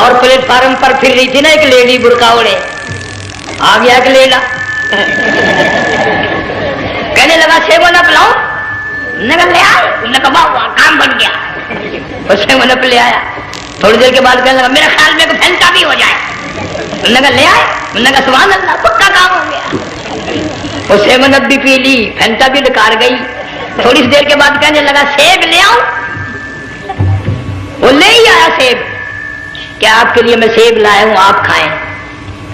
और प्लेटफार्म पर फिर रही थी ना एक लेडी बुरका ओढ़े, आ गया एक लेला कहने लगा सेवन अप लाओ, नगर ले आए, नकबा हुआ काम बन गया। उसने मन अप ले आया, थोड़ी देर के बाद कहने लगा मेरे ख्याल में फैंटा भी हो जाए, नगर ले आए, नगर सुभान अल्लाह पक्का काम हो गया। उसे मन भी पी ली, फैंटा भी डकार गई। थोड़ी देर के बाद कहने लगा सेब ले आओ, वो ले ही आया सेब, क्या आपके लिए मैं सेब लाया हूं आप खाएं।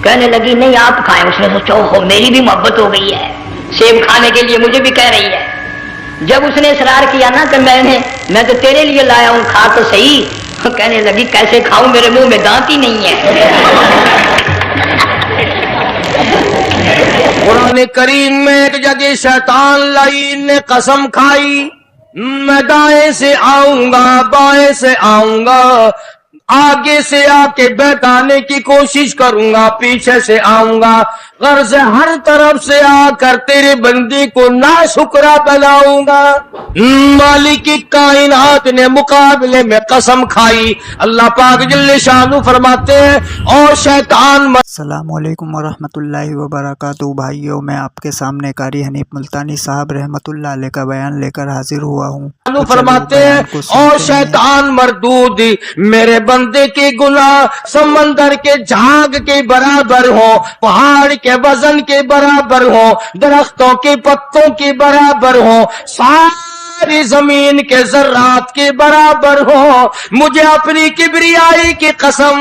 कहने लगी नहीं आप खाएं। उसने सोचा हो मेरी भी मोहब्बत हो गई है, सेब खाने के लिए मुझे भी कह रही है। जब उसने इसरार किया ना कि मैं तो तेरे लिए लाया हूं खा तो सही, कहने लगी कैसे खाऊं मेरे मुंह में दांत ही नहीं है। कुरान करीम में एक जगह शैतान लाइन ने कसम खाई, मैं दाएं से आऊंगा बाएं से आऊंगा, आगे से आके बहकाने की कोशिश करूंगा, पीछे से आऊंगा, गर्ज हर तरफ से आकर तेरे बंदे को नाशुक्रा बनाऊंगा। मालिक की कायनात ने मुकाबले में कसम खाई। अल्लाह पाक जल्ले शानु फरमाते हैं और शैतान अस्सलामुअलैकुम वरहमतुल्लाहि वबरकातुहू। भाइयों, मैं आपके सामने कारी हनीफ मुल्तानी साहब रहमतुल्लाह अलैह का बयान लेकर हाजिर हुआ हूँ। फरमाते हैं और शैतान मरदूद मेरे बंदे के गुनाह समंदर के झाग के बराबर हो, पहाड़ के वजन के बराबर हो, दरख्तों के पत्तों के बराबर हो, सारी जमीन के जर्रात के बराबर हो। मुझे अपनी किबरियाई की कसम,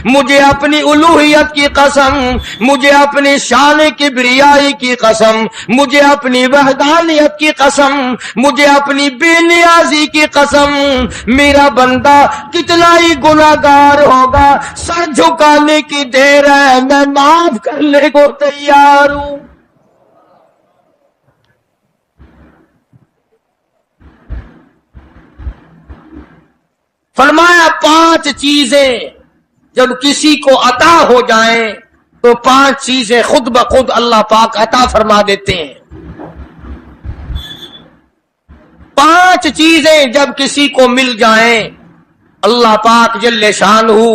मुझे अपनी उलूहियत की कसम, मुझे अपनी शान किबरियाई की कसम, मुझे अपनी वहदानियत की कसम, मुझे अपनी बेनियाजी की कसम, मेरा बंदा कितना ही गुनाहगार होगा, सर झुकाने की देर है, मैं माफ करने को तैयार हूं। फरमाया 5 चीजें जब किसी को अता हो जाएं तो 5 चीजें खुद ब खुद अल्लाह पाक अता फरमा देते हैं। 5 चीजें जब किसी को मिल जाएं अल्लाह पाक जल्ले शानहू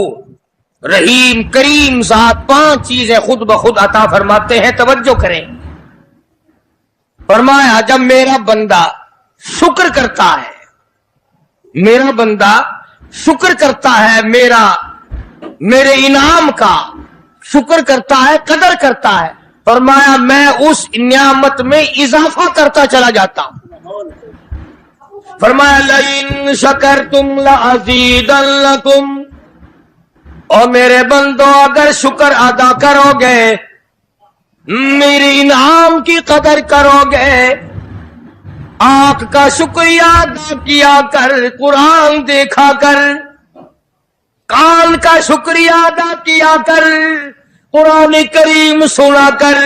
रहीम करीम ज़ात 5 चीजें खुद ब खुद अता फरमाते हैं। तवज्जो करें। फरमाया जब मेरा बंदा शुक्र करता है, मेरा बंदा शुक्र करता है, मेरे इनाम का शुक्र करता है, कदर करता है, फरमाया मैं उस नियामत में इजाफा करता चला जाता हूं। फरमाया लइन शकरतुम लअज़ीदन्नकुम, और मेरे बंदो अगर शुक्र अदा करोगे, मेरे इनाम की कदर करोगे, आंख का शुक्रिया अदा किया कर, कुरान देखा कर, कान का शुक्रिया अदा किया कर, कुरान करीम सुना कर,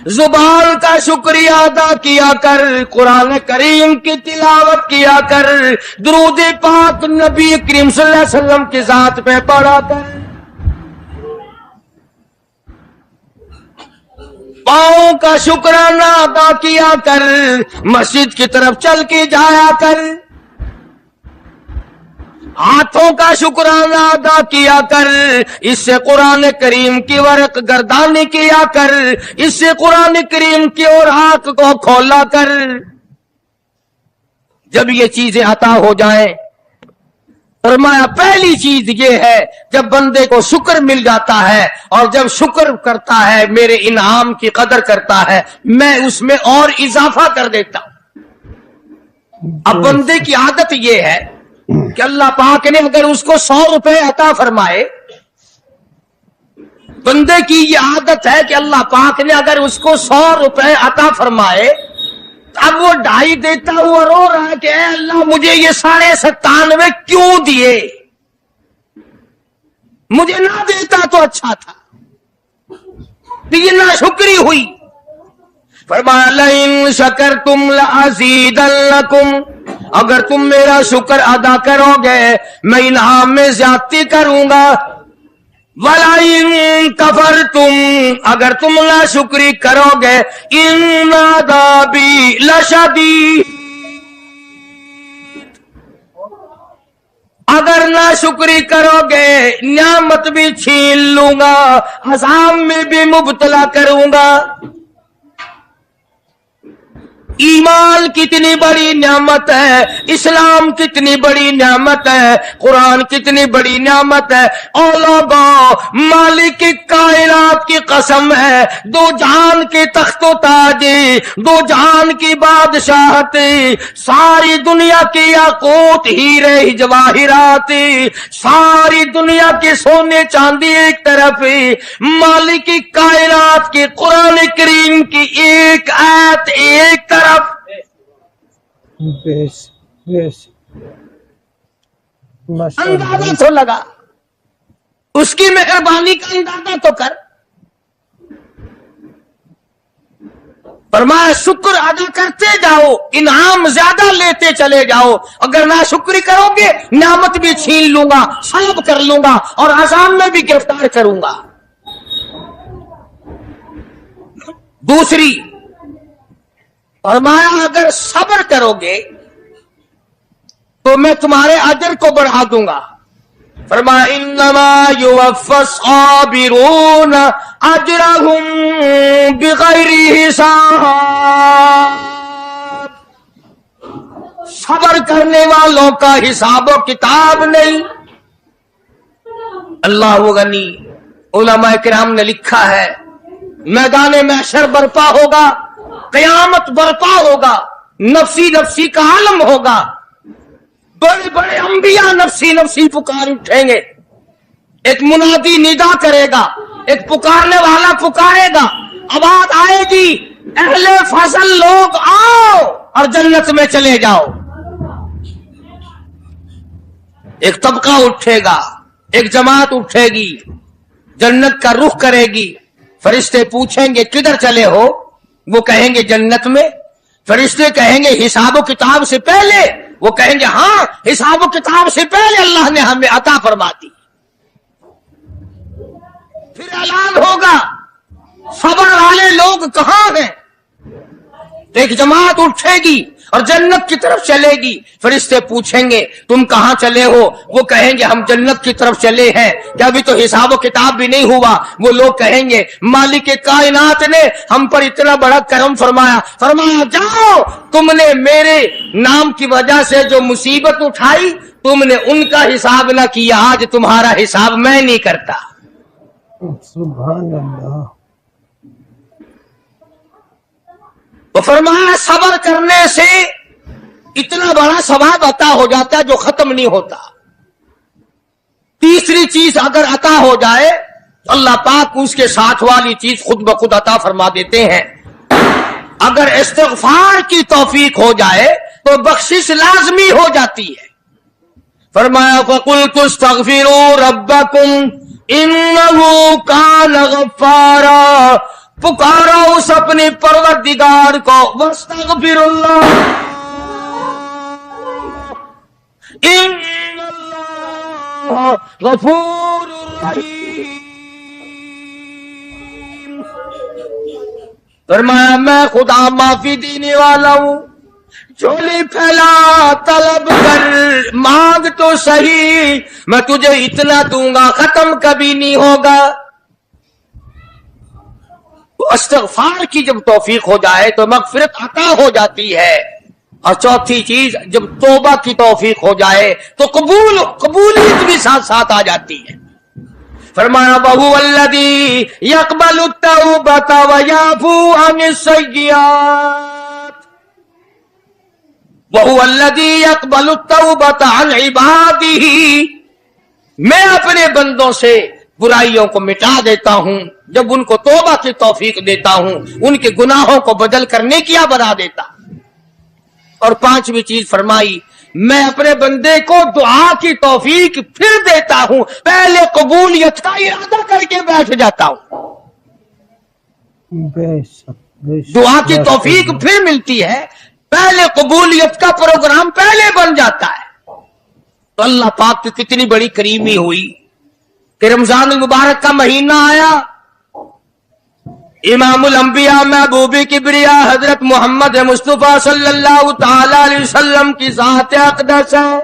जुबान का शुक्रिया अदा किया कर, कुरान करीम की तिलावत किया कर, दुरूद पाक नबी करीम सल्लल्लाहु अलैहि वसल्लम की जात पे पढ़ा कर, पाँव का शुक्राना अदा किया कर, मस्जिद की तरफ चल के जाया कर, हाथों का शुक्राना अदा किया कर, इससे कुरान करीम की वर्क गर्दानी किया कर, इससे कुरान करीम की ओर आंख को खोला कर। जब ये चीजें अता हो जाएं, फरमाया पहली चीज ये है जब बंदे को शुक्र मिल जाता है और जब शुक्र करता है, मेरे इनाम की कदर करता है, मैं उसमें और इजाफा कर देता हूं। अब बंदे की आदत ये है कि अल्लाह पाक ने अगर उसको 100 रुपए अता फरमाए, बंदे की ये आदत है कि अल्लाह पाक ने अगर उसको 100 रुपए अता फरमाए, अब वो 2.5 देता हुआ रो रहा है कि अल्लाह मुझे ये 97.5 क्यों दिए, मुझे ना देता तो अच्छा था, तो ये ना शुक्री हुई। फरमाया लइन शकरतुम लअज़ीदन्नकुम, अगर तुम मेरा शुक्र अदा करोगे मैं इनाम में ज्यादती करूंगा। वलाइन कफरतुम, अगर तुम ना शुक्री करोगे, इन अज़ाबी लशदीद, अगर ना शुक्री करोगे नियामत भी छीन लूंगा, अज़ाब में भी मुब्तला करूंगा। ईमान कितनी बड़ी नियामत है, इस्लाम कितनी बड़ी नियामत है, कुरान कितनी बड़ी नियामत है। और लोगों, मालिक की कायनात की कसम है, दो जहान के तख्तो ताजी, दो जहान की बादशाहती, सारी दुनिया की याकूत हीरे जवाहिराती, सारी दुनिया के सोने चांदी एक तरफ ही, मालिक की कायनात की कुरान करीम की एक आयत एक तरफ। अंदाजा तो लगा, उसकी मेहरबानी का अंदाजा तो कर। फरमाया शुक्र अदा करते जाओ, इनाम ज्यादा लेते चले जाओ। अगर ना शुक्र करोगे नियामत भी छीन लूंगा, सब कर लूंगा और अज़ाब में भी गिरफ्तार करूंगा। दूसरी फरमाया अगर सब्र करोगे तो मैं तुम्हारे अजर को बढ़ा दूंगा। फरमाया इन्नमा युवफ़्फ़स साबिरून अजरहुम बिगैरि हिसाब। सब्र करने वालों का हिसाब किताब नहीं। अल्लाह गनी, उलमा किराम ने लिखा है, मैदान महशर बर्पा होगा, कयामत बर्पा होगा, नफसी नफसी का आलम होगा, बड़े बड़े अंबिया नफसी नफसी पुकार उठेंगे। एक मुनादी निदा करेगा, एक पुकारने वाला पुकारेगा, आवाज आएगी, अहले फजल लोग आओ और जन्नत में चले जाओ। एक तबका उठेगा, एक जमात उठेगी, जन्नत का रुख करेगी। फरिश्ते पूछेंगे किधर चले हो, वो कहेंगे जन्नत में। फरिश्ते कहेंगे हिसाब किताब से पहले, वो कहेंगे हाँ हिसाब किताब से पहले अल्लाह ने हमें अता फरमा दी। फिर ऐलान होगा सब्र वाले लोग कहां हैं। तो एक जमात उठेगी और जन्नत की तरफ चलेगी। फरिश्ते पूछेंगे तुम कहां चले हो, वो कहेंगे हम जन्नत की तरफ चले हैं, क्या अभी तो हिसाब किताब भी नहीं हुआ। वो लोग कहेंगे मालिक कायनात ने हम पर इतना बड़ा करम फरमाया। फरमाया जाओ, तुमने मेरे नाम की वजह से जो मुसीबत उठाई, तुमने उनका हिसाब ना किया, आज तुम्हारा हिसाब मैं नहीं करता। सुभान अल्लाह। तो फरमाया सब्र करने से इतना बड़ा सवाब अता हो जाता है जो खत्म नहीं होता। तीसरी चीज अगर अता हो जाए तो अल्लाह पाक उसके साथ वाली चीज खुद ब खुद अता फरमा देते हैं। अगर इस्तिग़फ़ार की तौफीक हो जाए तो बख्शिश लाजमी हो जाती है। फरमाया फ़क़ुल्तु इस्तग़फ़िरू रब्बकुम इन्नहु कान गफ़्फ़ारा। पुकारो उस अपने परवरदिगार को, वस्तग़फिरुल्लाह इन्नल्लाह गफूरुर रहीम। फरमाया मैं खुदा माफी देने वाला हूं। झोली फैला तलब कर, मांग तो सही, मैं तुझे इतना दूंगा खत्म कभी नहीं होगा। तो इस्तिग़फ़ार की जब तौफीक हो जाए तो मग़फ़िरत अता हो जाती है। और चौथी चीज जब तौबा की तौफीक हो जाए तो कबूलियत भी साथ साथ आ जाती है। फरमाया वहु अल्लज़ी यक़बलु तौबता व याफ़ू अनिस सय्यिआत। वहु अल्लज़ी यक़बलु तौबता अन इबादिही। मैं अपने बंदों से बुराइयों को मिटा देता हूं जब उनको तौबा की तौफीक देता हूं, उनके गुनाहों को बदल कर नेकियां बना देता। और पांचवी चीज फरमाई, मैं अपने बंदे को दुआ की तौफीक फिर देता हूं, पहले कबूलियत का इरादा करके बैठ जाता हूं। दुआ की तौफीक फिर मिलती है, पहले कबूलियत का प्रोग्राम पहले बन जाता है। तो अल्लाह पाक की कितनी बड़ी करीमी हुई कि रमजान मुबारक का महीना आया। इमामुल अंबिया महबूब किबरिया हजरत मोहम्मद मुस्तफा सल्लल्लाहु ताला अलैहि वसल्लम की ज़ात अक़दस है।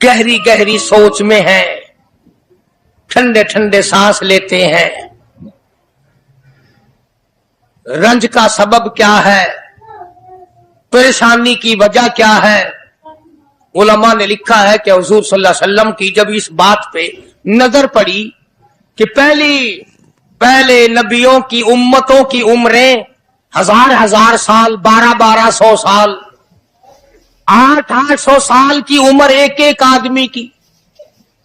गहरी गहरी सोच में हैं, ठंडे ठंडे सांस लेते हैं। रंज का सबब क्या है, परेशानी की वजह क्या है? उलमा ने लिखा है कि हुजूर सल्लल्लाहु अलैहि वसल्लम की जब इस बात पे नजर पड़ी कि पहले नबियों की उम्मतों की उम्रें हजार साल, 1200 साल, 800 साल की उम्र एक एक आदमी की।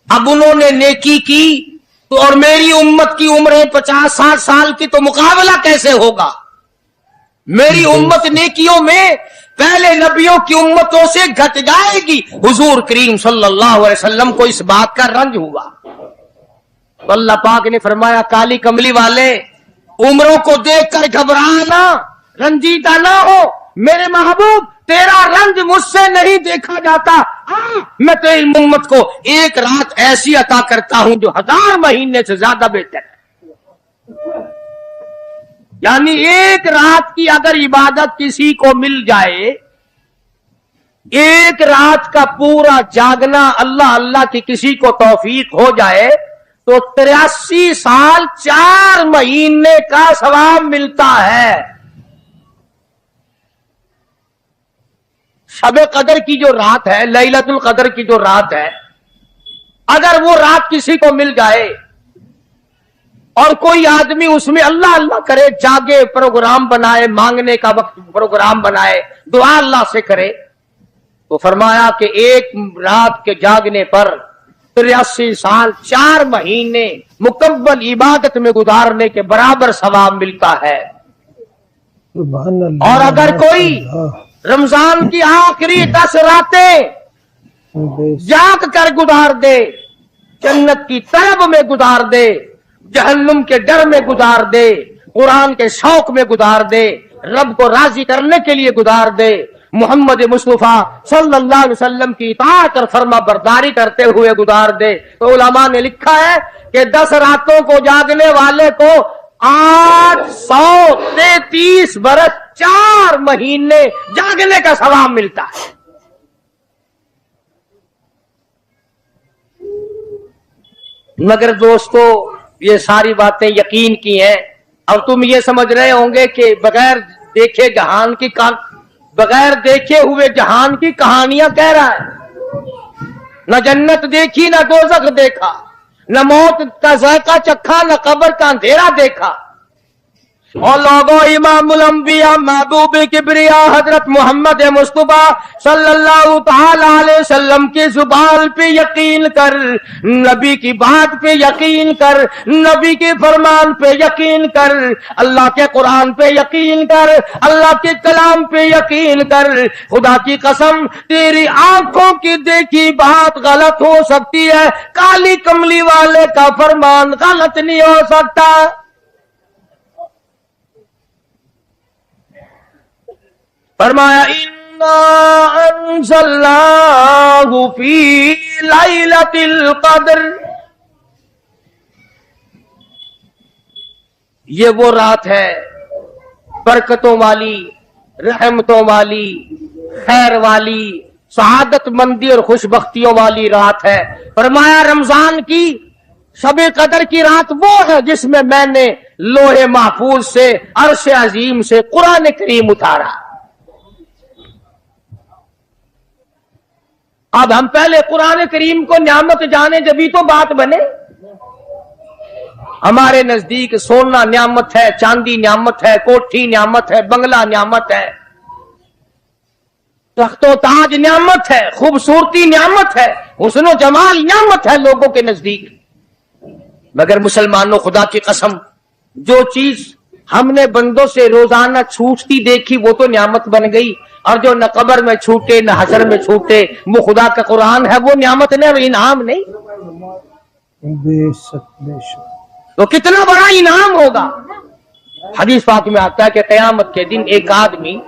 अब उन्होंने नेकी की तो और मेरी उम्मत की उम्र 50-60 साल की, तो मुकाबला कैसे होगा? मेरी उम्मत नेकियों में पहले नबियों की उम्मतों से घट जाएगी। हुजूर करीम सल्लल्लाहु अलैहि वसल्लम को इस बात का रंज हुआ तो अल्लाह पाक ने फरमाया, काली कमली वाले, उम्रों को देखकर घबराना, रंजीदा ना हो। मेरे महबूब, तेरा रंज मुझसे नहीं देखा जाता। मैं तेरी उम्मत को एक रात ऐसी अता करता हूं जो 1000 महीने से ज्यादा बेहतर है। यानी एक रात की अगर इबादत किसी को मिल जाए, एक रात का पूरा जागना अल्लाह अल्लाह की किसी को तौफीक हो जाए तो 83 साल 4 महीने का सवाब मिलता है। शब कदर की जो रात है, लैलतुल कदर की जो रात है, अगर वो रात किसी को मिल जाए और कोई आदमी उसमें अल्लाह अल्लाह करे, जागे, प्रोग्राम बनाए, मांगने का वक्त प्रोग्राम बनाए, दुआ अल्लाह से करे, तो फरमाया कि एक रात के जागने पर 83 साल 4 महीने मुकम्मल इबादत में गुजारने के बराबर सवाब मिलता है। और अगर कोई रमजान की आखिरी 10 रातें जाग कर गुजार दे, जन्नत की तरफ में गुजार दे, जहन्नुम के डर में गुजार दे, कुरान के शौक में गुजार दे, रब को राजी करने के लिए गुजार दे, मोहम्मद मुस्तफा सल्लल्लाहु अलैहि वसल्लम की इताअत और फर्मा बरदारी करते हुए गुजार दे, तो उलमा ने लिखा है कि 10 रातों को जागने वाले को 833 बरस 4 महीने जागने का सवाब मिलता है। मगर दोस्तों, ये सारी बातें यकीन की हैं। अब तुम ये समझ रहे होंगे कि बगैर देखे जहान की बगैर देखे हुए जहान की कहानियां कह रहा है। न जन्नत देखी, न दोज़ख देखा, न मौत का ज़ायका चखा, न कब्र का अंधेरा देखा। और लोगों, इमामुल अंबिया महबूब किबरिया हजरत मोहम्मद मुस्तफा सल्लल्लाहु ताला अलैहि वसल्लम की जुबान पे यकीन कर, नबी की बात पे यकीन कर, नबी के फरमान पे यकीन कर, अल्लाह के कुरान पे यकीन कर, अल्लाह के कलाम पे यकीन कर। खुदा की कसम, तेरी आंखों की देखी बात गलत हो सकती है, काली कमली वाले का फरमान गलत नहीं हो सकता। फरमाया, इन्ना अंज़लनाहु फी लैलतिल क़द्र, ये वो रात है बरकतों वाली, रहमतों वाली, खैर वाली, सआदत मंदी और खुशबख्तियों वाली रात है। फरमाया, रमजान की शब कदर की रात वो है जिसमें मैंने लोहे महफूज से, अर्श अजीम से कुरान करीम उतारा। अब हम पहले कुरान करीम को नियामत जाने, जभी तो बात बने। हमारे नजदीक सोना नियामत है, चांदी नियामत है, कोठी नियामत है, बंगला नियामत है, तख्तो ताज नियामत है, खूबसूरती नियामत है, हुस्न जमाल नियामत है लोगों के नजदीक। मगर मुसलमानों, खुदा की कसम, जो चीज हमने बंदों से रोजाना छूटती देखी वो तो नियामत बन गई, और जो न कब्र में छूटे न हशर में छूटे वो खुदा का कुरान है, वो नियामत नहीं, वो इनाम नहीं। बेशक बेशक। तो कितना बड़ा इनाम होगा। हदीस पाक में आता है कि कयामत के दिन एक आदमी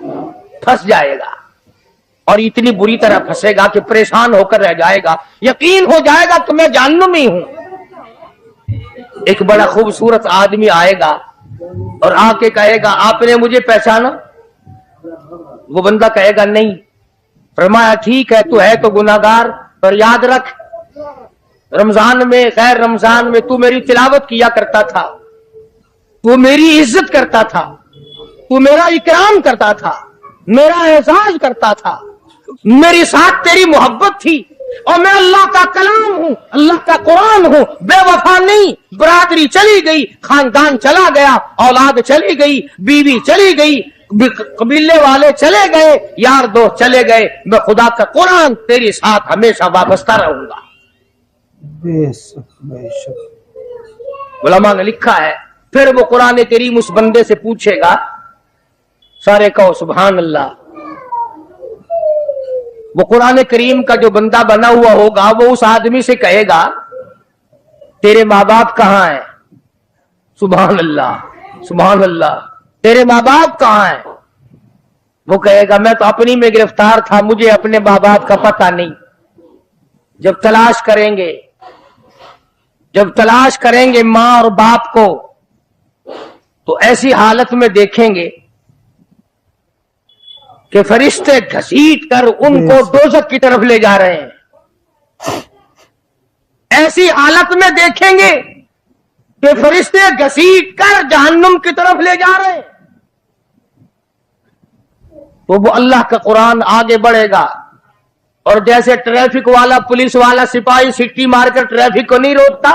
फंस जाएगा और इतनी बुरी तरह फंसेगा कि परेशान होकर रह जाएगा, यकीन हो जाएगा कि मैं जहन्नमी हूं। एक बड़ा खूबसूरत आदमी आएगा और आके कहेगा, आपने मुझे पहचाना? वो बंदा कहेगा नहीं। फरमाया, ठीक है, तू है तो गुनाहगार, और याद रख, रमजान में, खैर रमजान में तू मेरी तिलावत किया करता था, तू मेरी इज्जत करता था, तू मेरा इकराम करता था, मेरा एहसास करता था, मेरी साथ तेरी मोहब्बत थी, और मैं अल्लाह का कलाम हूं, अल्लाह का कुरान हूं, बेवफा नहीं। बरादरी चली गई, खानदान चला गया, औलाद चली गई, बीवी चली गई, कबीले वाले चले गए, यार दोस्त चले गए, मैं खुदा का कुरान तेरे साथ हमेशा वाबस्ता रहूंगा। बेशक बेशक। उलमा ने लिखा है, फिर वो कुरान करीम उस बंदे से पूछेगा, सारे कहो सुभान अल्लाह। वो कुरान करीम का जो बंदा बना हुआ होगा वो उस आदमी से कहेगा, तेरे माँ बाप कहाँ हैं? सुभान अल्लाह सुभान अल्लाह। तेरे माँ बाप कहाँ हैं? वो कहेगा, मैं तो अपनी में गिरफ्तार था, मुझे अपने माँ बाप का पता नहीं। जब तलाश करेंगे माँ और बाप को, तो ऐसी हालत में देखेंगे कि फरिश्ते घसीट कर उनको दोज़ख की तरफ ले जा रहे हैं। ऐसी हालत में देखेंगे कि फरिश्ते घसीट कर जहन्नुम की तरफ ले जा रहे हैं। तो वो अल्लाह का कुरान आगे बढ़ेगा, और जैसे ट्रैफिक वाला, पुलिस वाला, सिपाही सिट्टी मारकर ट्रैफिक को नहीं रोकता,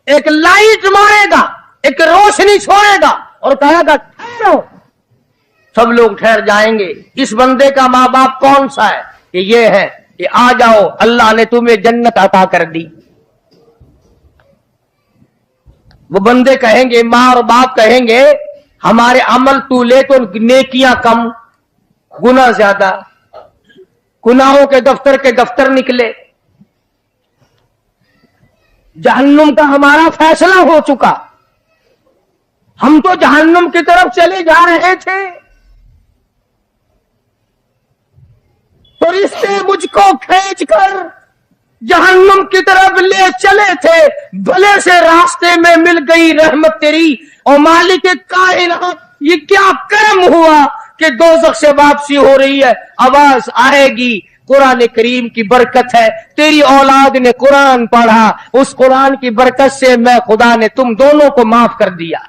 एक लाइट मारेगा, एक रोशनी छोड़ेगा और कहेगा ठहरो। सब लोग ठहर जाएंगे। इस बंदे का माँ बाप कौन सा है? ये है, कि आ जाओ, अल्लाह ने तुम्हें जन्नत अता कर दी। वो बंदे कहेंगे, माँ और बाप कहेंगे, हमारे अमल तू ले तो नेकियां कम, गुनाह ज्यादा, गुनाहों के दफ्तर निकले। जहन्नुम का हमारा फैसला हो चुका, हम तो जहन्नुम की तरफ चले जा रहे थे, फरिश्ते मुझको खींचकर जहन्नुम की तरफ ले चले थे। भले से रास्ते में मिल गई रहमत तेरी, और मालिक कायनात, ये क्या कर्म हुआ कि दोज़ख से वापसी हो रही है। आवाज आएगी, कुरान करीम की बरकत है, तेरी औलाद ने कुरान पढ़ा, उस कुरान की बरकत से मैं खुदा ने तुम दोनों को माफ कर दिया।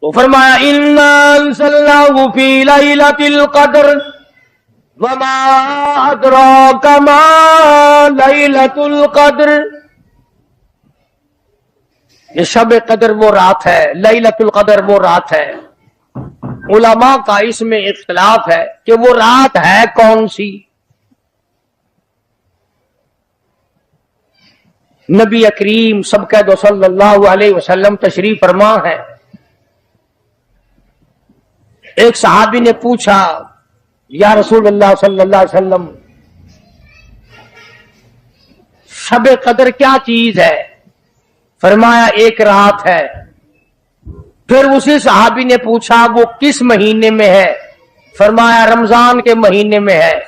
तो फरमाया, इन्ना अंज़लनाहु फी लैलतिल क़द्र वमा अदराका मा लैलतुल क़द्र। ये शब कदर वो रात है, लैलतुल क़द्र वो रात है। उलमा का इसमें इख्तिलाफ है कि वो रात है कौन सी। नबी करीम सबके सल्लल्लाहु अलैहि वसल्लम तशरीफ फरमा है। एक सहाबी ने पूछा, या रसूलुल्लाह सल्लल्लाहु अलैहि वसल्लम, शब कदर क्या चीज है? फरमाया, एक रात है। फिर उसी सहाबी ने पूछा, वो किस महीने में है? फरमाया, रमजान के महीने में है।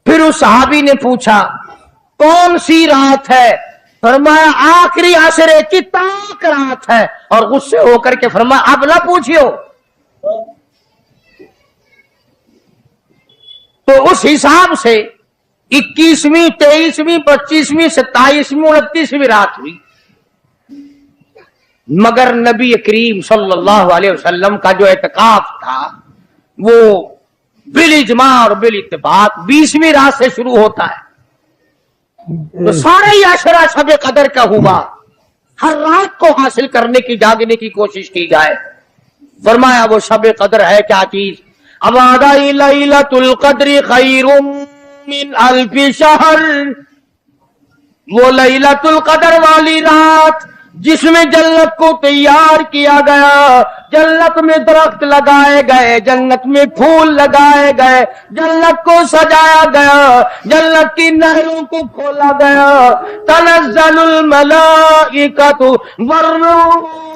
फिर उस सहाबी ने पूछा, कौन सी रात है? फरमाया, आखिरी असरे की ताक रात है। और गुस्से होकर के फरमाया, अब ना पूछियो। तो उस हिसाब से 21वीं, 23वीं, 25वीं, 27वीं, 29वीं रात हुई। मगर नबी करीम सल्लल्लाहु अलैहि वसल्लम का जो एतकाफ था वो बिल इजमा और बिल इत्तिफाक 20वीं रात से शुरू होता है। तो सारे ही अशरा शब कदर का हुआ। हर रात को हासिल करने की, जागने की कोशिश की जाए। फरमाया, वो शब कदर है क्या चीज? अबादाई लैलतुल क़द्र खैरुम मिन अल्फि शहर। वो लैलतुल क़द्र वाली रात जिसमें जन्नत को तैयार किया गया, जन्नत में दरख्त लगाए गए, जन्नत में फूल लगाए गए, जन्नत को सजाया गया, जन्नत की नहरों को खोला गया। तनज़्ज़लुल मलाइकतु वर्रूह,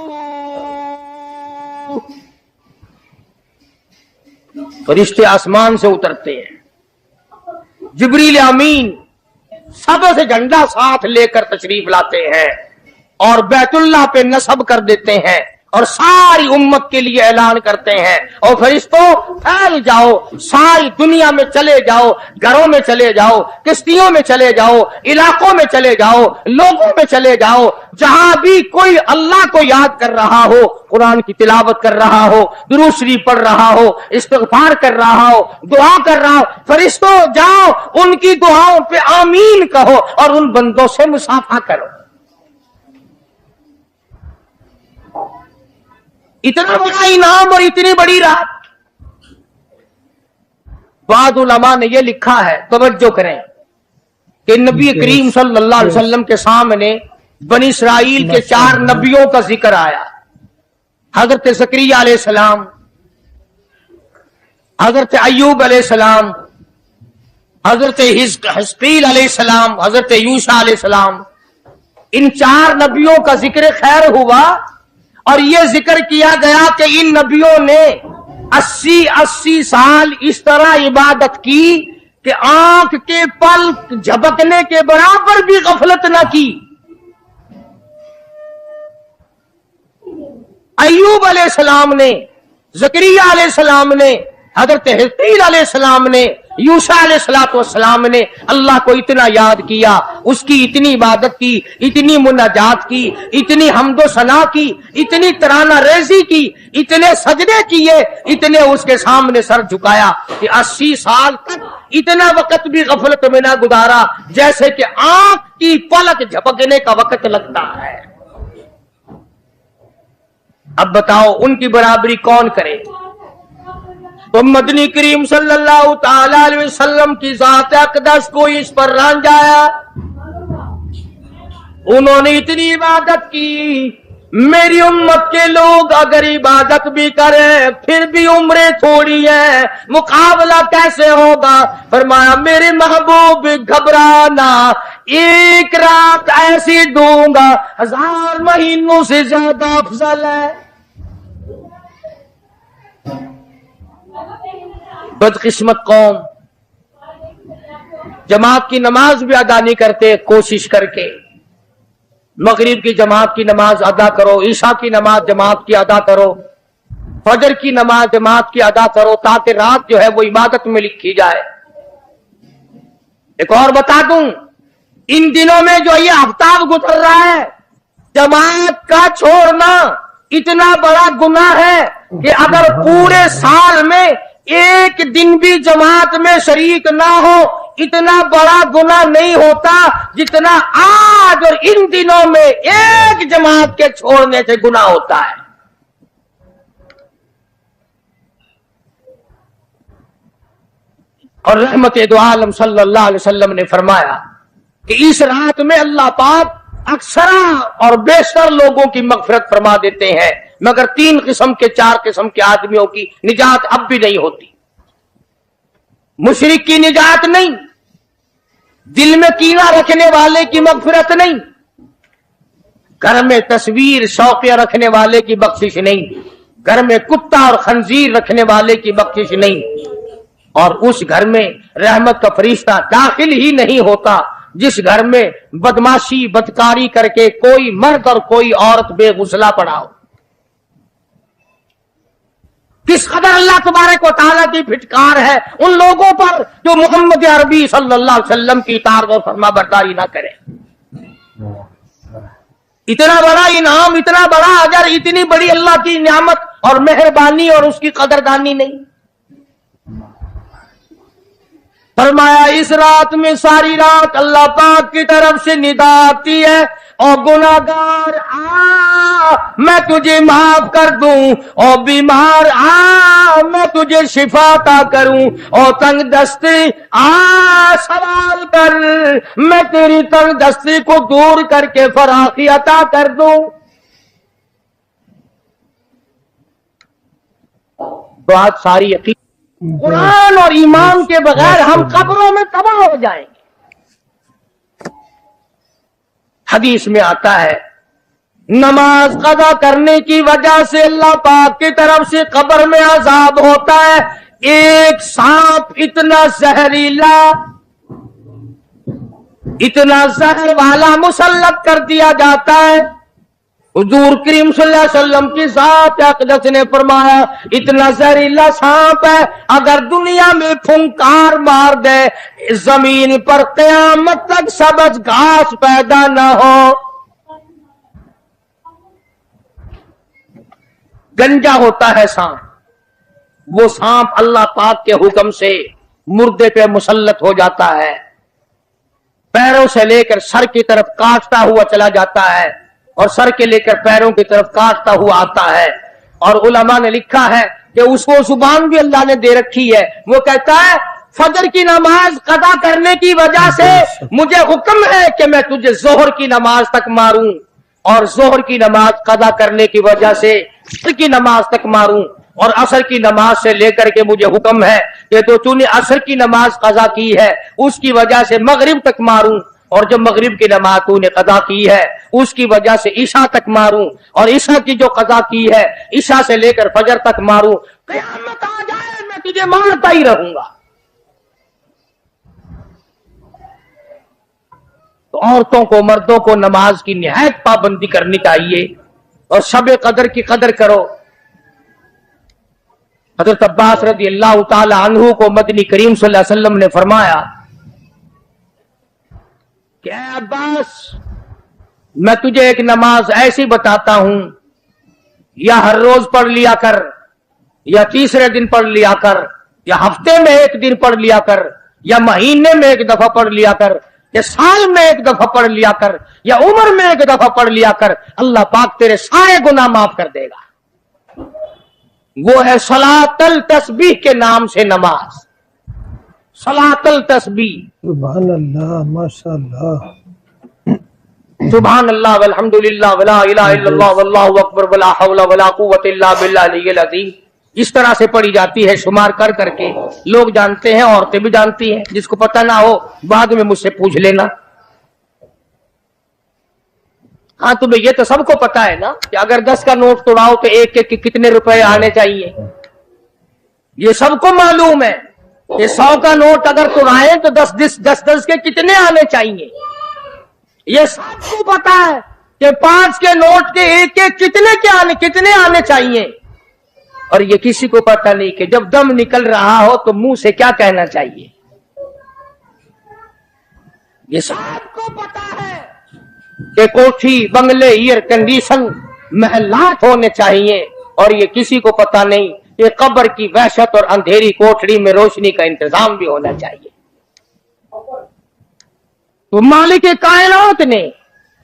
फरिश्ते आसमान से उतरते हैं। जिब्रील अमीन सबसे झंडा साथ लेकर तशरीफ लाते हैं और बैतुल्लाह पे नसब कर देते हैं اور ساری امت کے لیے اعلان کرتے ہیں، اور فرشتوں پھیل جاؤ، ساری دنیا میں چلے جاؤ، گھروں میں چلے جاؤ، کشتیوں میں چلے جاؤ، علاقوں میں چلے جاؤ، لوگوں میں چلے جاؤ، جہاں بھی کوئی اللہ کو یاد کر رہا ہو، قرآن کی تلاوت کر رہا ہو، درود شریف پڑھ رہا ہو، استغفار کر رہا ہو، دعا کر رہا ہو، فرشتوں جاؤ ان کی دعاؤں پہ آمین کہو اور ان بندوں سے مصافحہ کرو۔ اتنا بڑا انعام اور اتنی بڑی رات۔ بعض علماء نے یہ لکھا ہے، توجہ کریں، کہ نبی کریم صلی اللہ علیہ وسلم کے سامنے بنی اسرائیل کے 4 نبیوں کا ذکر آیا، حضرت زکریا علیہ السلام، حضرت ایوب علیہ السلام، حضرت حزقیل علیہ السلام، حضرت یوشع علیہ السلام۔ ان 4 نبیوں کا ذکر خیر ہوا، اور یہ ذکر کیا گیا کہ ان نبیوں نے 80 سال اس طرح عبادت کی کہ آنکھ کے پلک جھپکنے کے برابر بھی غفلت نہ کی۔ ایوب علیہ السلام نے، زکریا علیہ السلام نے، حضرت حزقیل علیہ السلام نے، یوشع علیہ السلام نے اللہ کو اتنا یاد کیا، اس کی اتنی عبادت کی، اتنی مناجات کی، اتنی حمد و ثنا کی، اتنی ترانہ ریزی کی، اتنے سجدے کیے، اتنے اس کے سامنے سر جھکایا کہ 80 سال تک اتنا وقت بھی غفلت میں نہ گزارا جیسے کہ آنکھ کی پلک جھپکنے کا وقت لگتا ہے۔ اب بتاؤ ان کی برابری کون کرے؟ تو مدنی کریم صلی اللہ تعالی علیہ وسلم کی ذات اقدس کو اس پر رانجایا۔ انہوں نے اتنی عبادت کی، میری امت کے لوگ اگر عبادت بھی کریں پھر بھی عمریں تھوڑی ہے، مقابلہ کیسے ہوگا؟ فرمایا میرے محبوب گھبرانا، ایک رات ایسی دوں گا 1000 مہینوں سے زیادہ افضل ہے۔ بدقسمت قوم جماعت کی نماز بھی ادا نہیں کرتے، کوشش کر کے مغرب کی جماعت کی نماز ادا کرو، عشاء کی نماز جماعت کی ادا کرو، فجر کی نماز جماعت کی ادا کرو تاکہ رات جو ہے وہ عبادت میں لکھی جائے۔ ایک اور بتا دوں، ان دنوں میں جو یہ ہفتہ گزر رہا ہے، جماعت کا چھوڑنا اتنا بڑا گناہ ہے کہ اگر پورے سال میں ایک دن بھی جماعت میں شریک نہ ہو اتنا بڑا گناہ نہیں ہوتا جتنا آج اور ان دنوں میں ایک جماعت کے چھوڑنے سے گناہ ہوتا ہے۔ اور رحمت دو عالم صلی اللہ علیہ وسلم نے فرمایا کہ اس رات میں اللہ پاک اکثر اور بیشتر لوگوں کی مغفرت فرما دیتے ہیں، مگر 3 قسم کے 4 قسم کے آدمیوں کی نجات اب بھی نہیں ہوتی۔ مشرک کی نجات نہیں، دل میں کینہ رکھنے والے کی مغفرت نہیں، گھر میں تصویر شوقیہ رکھنے والے کی بخشش نہیں، گھر میں کتا اور خنزیر رکھنے والے کی بخشش نہیں، اور اس گھر میں رحمت کا فرشتہ داخل ہی نہیں ہوتا جس گھر میں بدماشی بدکاری کر کے کوئی مرد اور کوئی عورت بے غسلہ پڑا ہو۔ کس قدر اللہ تبارک و تعالیٰ کی پھٹکار ہے ان لوگوں پر جو محمد عربی صلی اللہ علیہ وسلم کی اطاعت اور فرما برداری نہ کرے۔ اتنا بڑا انعام، اتنا بڑا اجر، اتنی بڑی اللہ کی نعمت اور مہربانی اور اس کی قدردانی نہیں۔ فرمایا اس رات میں ساری رات اللہ پاک کی طرف سے ندا آتی ہے، اور گناہگار آ میں تجھے معاف کر دوں، اور بیمار آ میں تجھے شفا عطا کروں، اور تنگ دستی آ سوال کر میں تیری تنگ دستی کو دور کر کے فراخی عطا کر دوں۔ بات ساری یقین قرآن اور ایمان کے بغیر ہم قبروں میں تباہ ہو جائیں گے۔ حدیث میں آتا ہے نماز قضا کرنے کی وجہ سے اللہ پاک کی طرف سے قبر میں عذاب ہوتا ہے، ایک سانپ اتنا زہریلا، اتنا زہر والا مسلط کر دیا جاتا ہے، हुजूर करीम सल्लल्लाहु अलैहि वसल्लम की ज़ात अक़दस ने फरमाया, इतना जहरीला सांप है, अगर दुनिया में फुंकार मार दे जमीन पर क़यामत तक सबज घास पैदा न हो। गंजा होता है सांप, वो सांप अल्लाह पाक के हुक्म से मुर्दे पे मुसल्लत हो जाता है, पैरों से लेकर सर की तरफ काटता हुआ चला जाता है और सर के लेकर पैरों की तरफ काटता हुआ आता है। और उलमा ने लिखा है कि उसको जुबान भी अल्लाह ने दे रखी है। वो कहता है फजर की नमाज कदा करने की वजह से मुझे हुक्म है कि मैं तुझे जोहर की नमाज तक मारूं, और जोहर की नमाज कदा करने की वजह से असर की नमाज तक मारूं, और असर की नमाज से लेकर के मुझे हुक्म है कि तो तूने असर की नमाज कजा की है उसकी वजह से मगरिब तक मारूं, और जब मगरिब की नमाज तूने कजा की है उसकी वजह से ईशा तक मारूं, और ईशा की जो कजा की है ईशा से लेकर फजर तक मारूं। क़यामत आ जाए मैं तुझे मारता ही रहूंगा। तो औरतों को मर्दों को नमाज की निहायत पाबंदी करनी चाहिए और शब कदर की कदर करो। हज़रत अब्बास रज़ी अल्लाह ताला अन्हु को मदनी करीम सल्लल्लाहु अलैहि वसल्लम ने फरमाया कि अब्बास, मैं तुझे एक नमाज ऐसी बताता हूं, या हर रोज पढ़ लिया कर, या तीसरे दिन पढ़ लिया कर, या हफ्ते में एक दिन पढ़ लिया कर, या महीने में एक दफा पढ़ लिया कर, या साल में एक दफा पढ़ लिया कर, या उम्र में एक दफा पढ़ लिया कर, अल्लाह पाक तेरे सारे गुनाह माफ कर देगा। वो है सलातल तस्बीह के नाम से नमाज, सलातल तस्बीह। सुभान अल्लाह, माशाअल्लाह, सुभान अल्लाह वल्हम्दुलिल्लाह वला इलाहा इल्लल्लाह वल्लाहु अकबर वला हौला वला कुव्वता इल्ला बिल्लाहिल अज़ीम। इस तरह से पढ़ी जाती है, शुमार कर करके। लोग जानते हैं, औरतें भी जानती हैं। जिसको पता ना हो बाद में मुझसे पूछ लेना। हाँ, तुम्हें ये तो सबको पता है ना कि अगर 10 का नोट तोड़ाओ तो एक के कितने रुपए आने चाहिए, ये सबको मालूम है। ये 100 का नोट अगर तोड़ाए तो 10 के कितने आने चाहिए, ये सबको पता है कि 5 के नोट के एक कितने आने चाहिए। और ये किसी को पता नहीं कि जब दम निकल रहा हो तो मुंह से क्या कहना चाहिए। ये सबको पता है कि कोठी, बंगले, एयर कंडीशन, महलात होने चाहिए। और ये किसी को पता नहीं कि कब्र की वहशत और अंधेरी कोठरी में रोशनी का इंतजाम भी होना चाहिए। तो मालिक कायनात ने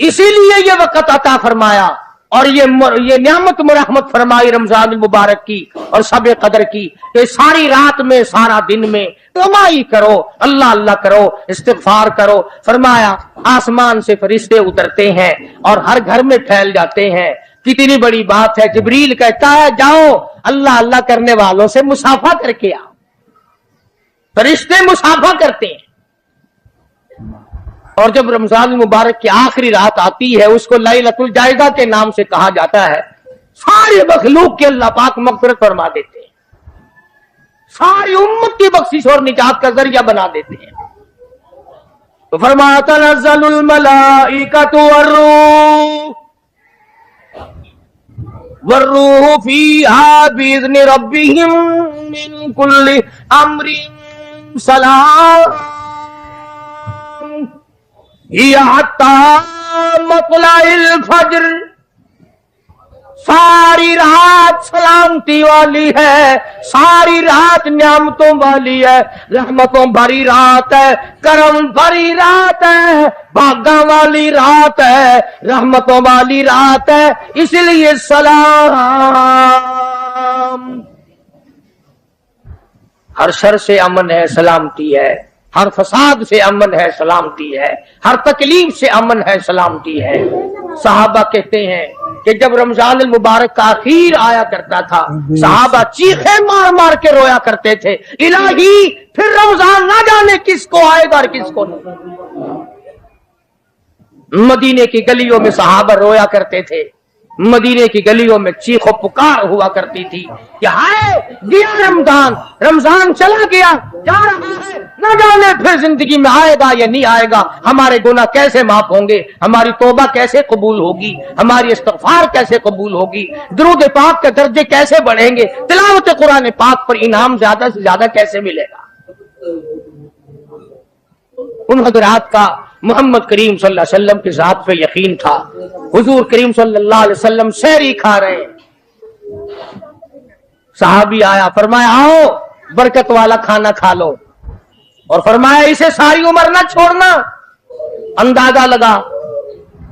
इसीलिए ये वक़्त अता फरमाया और ये नियामत मुरहमत फरमाई रमजान मुबारक की और शब कदर की, कि सारी रात में सारा दिन में कमाई करो, अल्लाह अल्लाह करो, इस्तिग़फार करो। फरमाया आसमान से फरिश्ते उतरते हैं और हर घर में फैल जाते हैं। कितनी बड़ी बात है। जिब्रील कहता है जाओ अल्लाह अल्लाह करने वालों से मुसाफा करके आओ। फरिश्ते मुसाफा करते हैं। और जब रमजान मुबारक की आखिरी रात आती है उसको लैलतुल जायजा के नाम से कहा जाता है। सारे मखलूक के अल्लाह पाक मग़फ़िरत फरमा देते हैं, सारी उम्मत की बख्शिश और निजात का जरिया बना देते हैं। तो फरमाया तनज़्ज़लुल मलाइकतु वर्रूह फीहा बिइज़्नि रब्बिहिम मिन कुल्लि अम्रिन सलाम हत्ता मतलाइल फज्र। सारी रात सलामती वाली है, सारी रात नियामतों वाली है, रहमतों भरी रात है, करम भरी रात है, भागा वाली रात है, रहमतों वाली रात है। इसलिए सलाम। हर शर से अमन है, सलामती है। हर फसाद से अमन है, सलामती है। हर तकलीफ से अमन है, सलामती है। सहाबा कहते हैं कि जब रमजान मुबारक का आखिर आया करता था सहाबा चीखे मार मार के रोया करते थे, इलाही फिर रमजान ना जाने किसको आएगा और किसको नहीं। मदीने की गलियों में सहाबा रोया करते थे मदीने की गलियों में चीखो पुकार हुआ करती थी कि हाय गया रमजान, रमजान चला गया, जा रहा है, न जाने फिर जिंदगी में आएगा या नहीं आएगा, हमारे गुनाह कैसे माफ होंगे, हमारी तौबा कैसे कबूल होगी, हमारी इस्तगफार कैसे कबूल होगी, दुरूद पाक के दर्जे कैसे बढ़ेंगे, तिलावत कुरान पाक पर इनाम ज्यादा से ज्यादा कैसे मिलेगा। उन हजरात का मोहम्मद करीम सल्लल्लाहु अलैहि वसल्लम की जात पे यकीन था। हुजूर करीम सल्लल्लाहु अलैहि वसल्लम सहरी खा रहे हैं, सहाबी आया, फरमाया आओ बरकत वाला खाना खा लो, और फरमाया इसे सारी उम्र ना छोड़ना। अंदाजा लगा,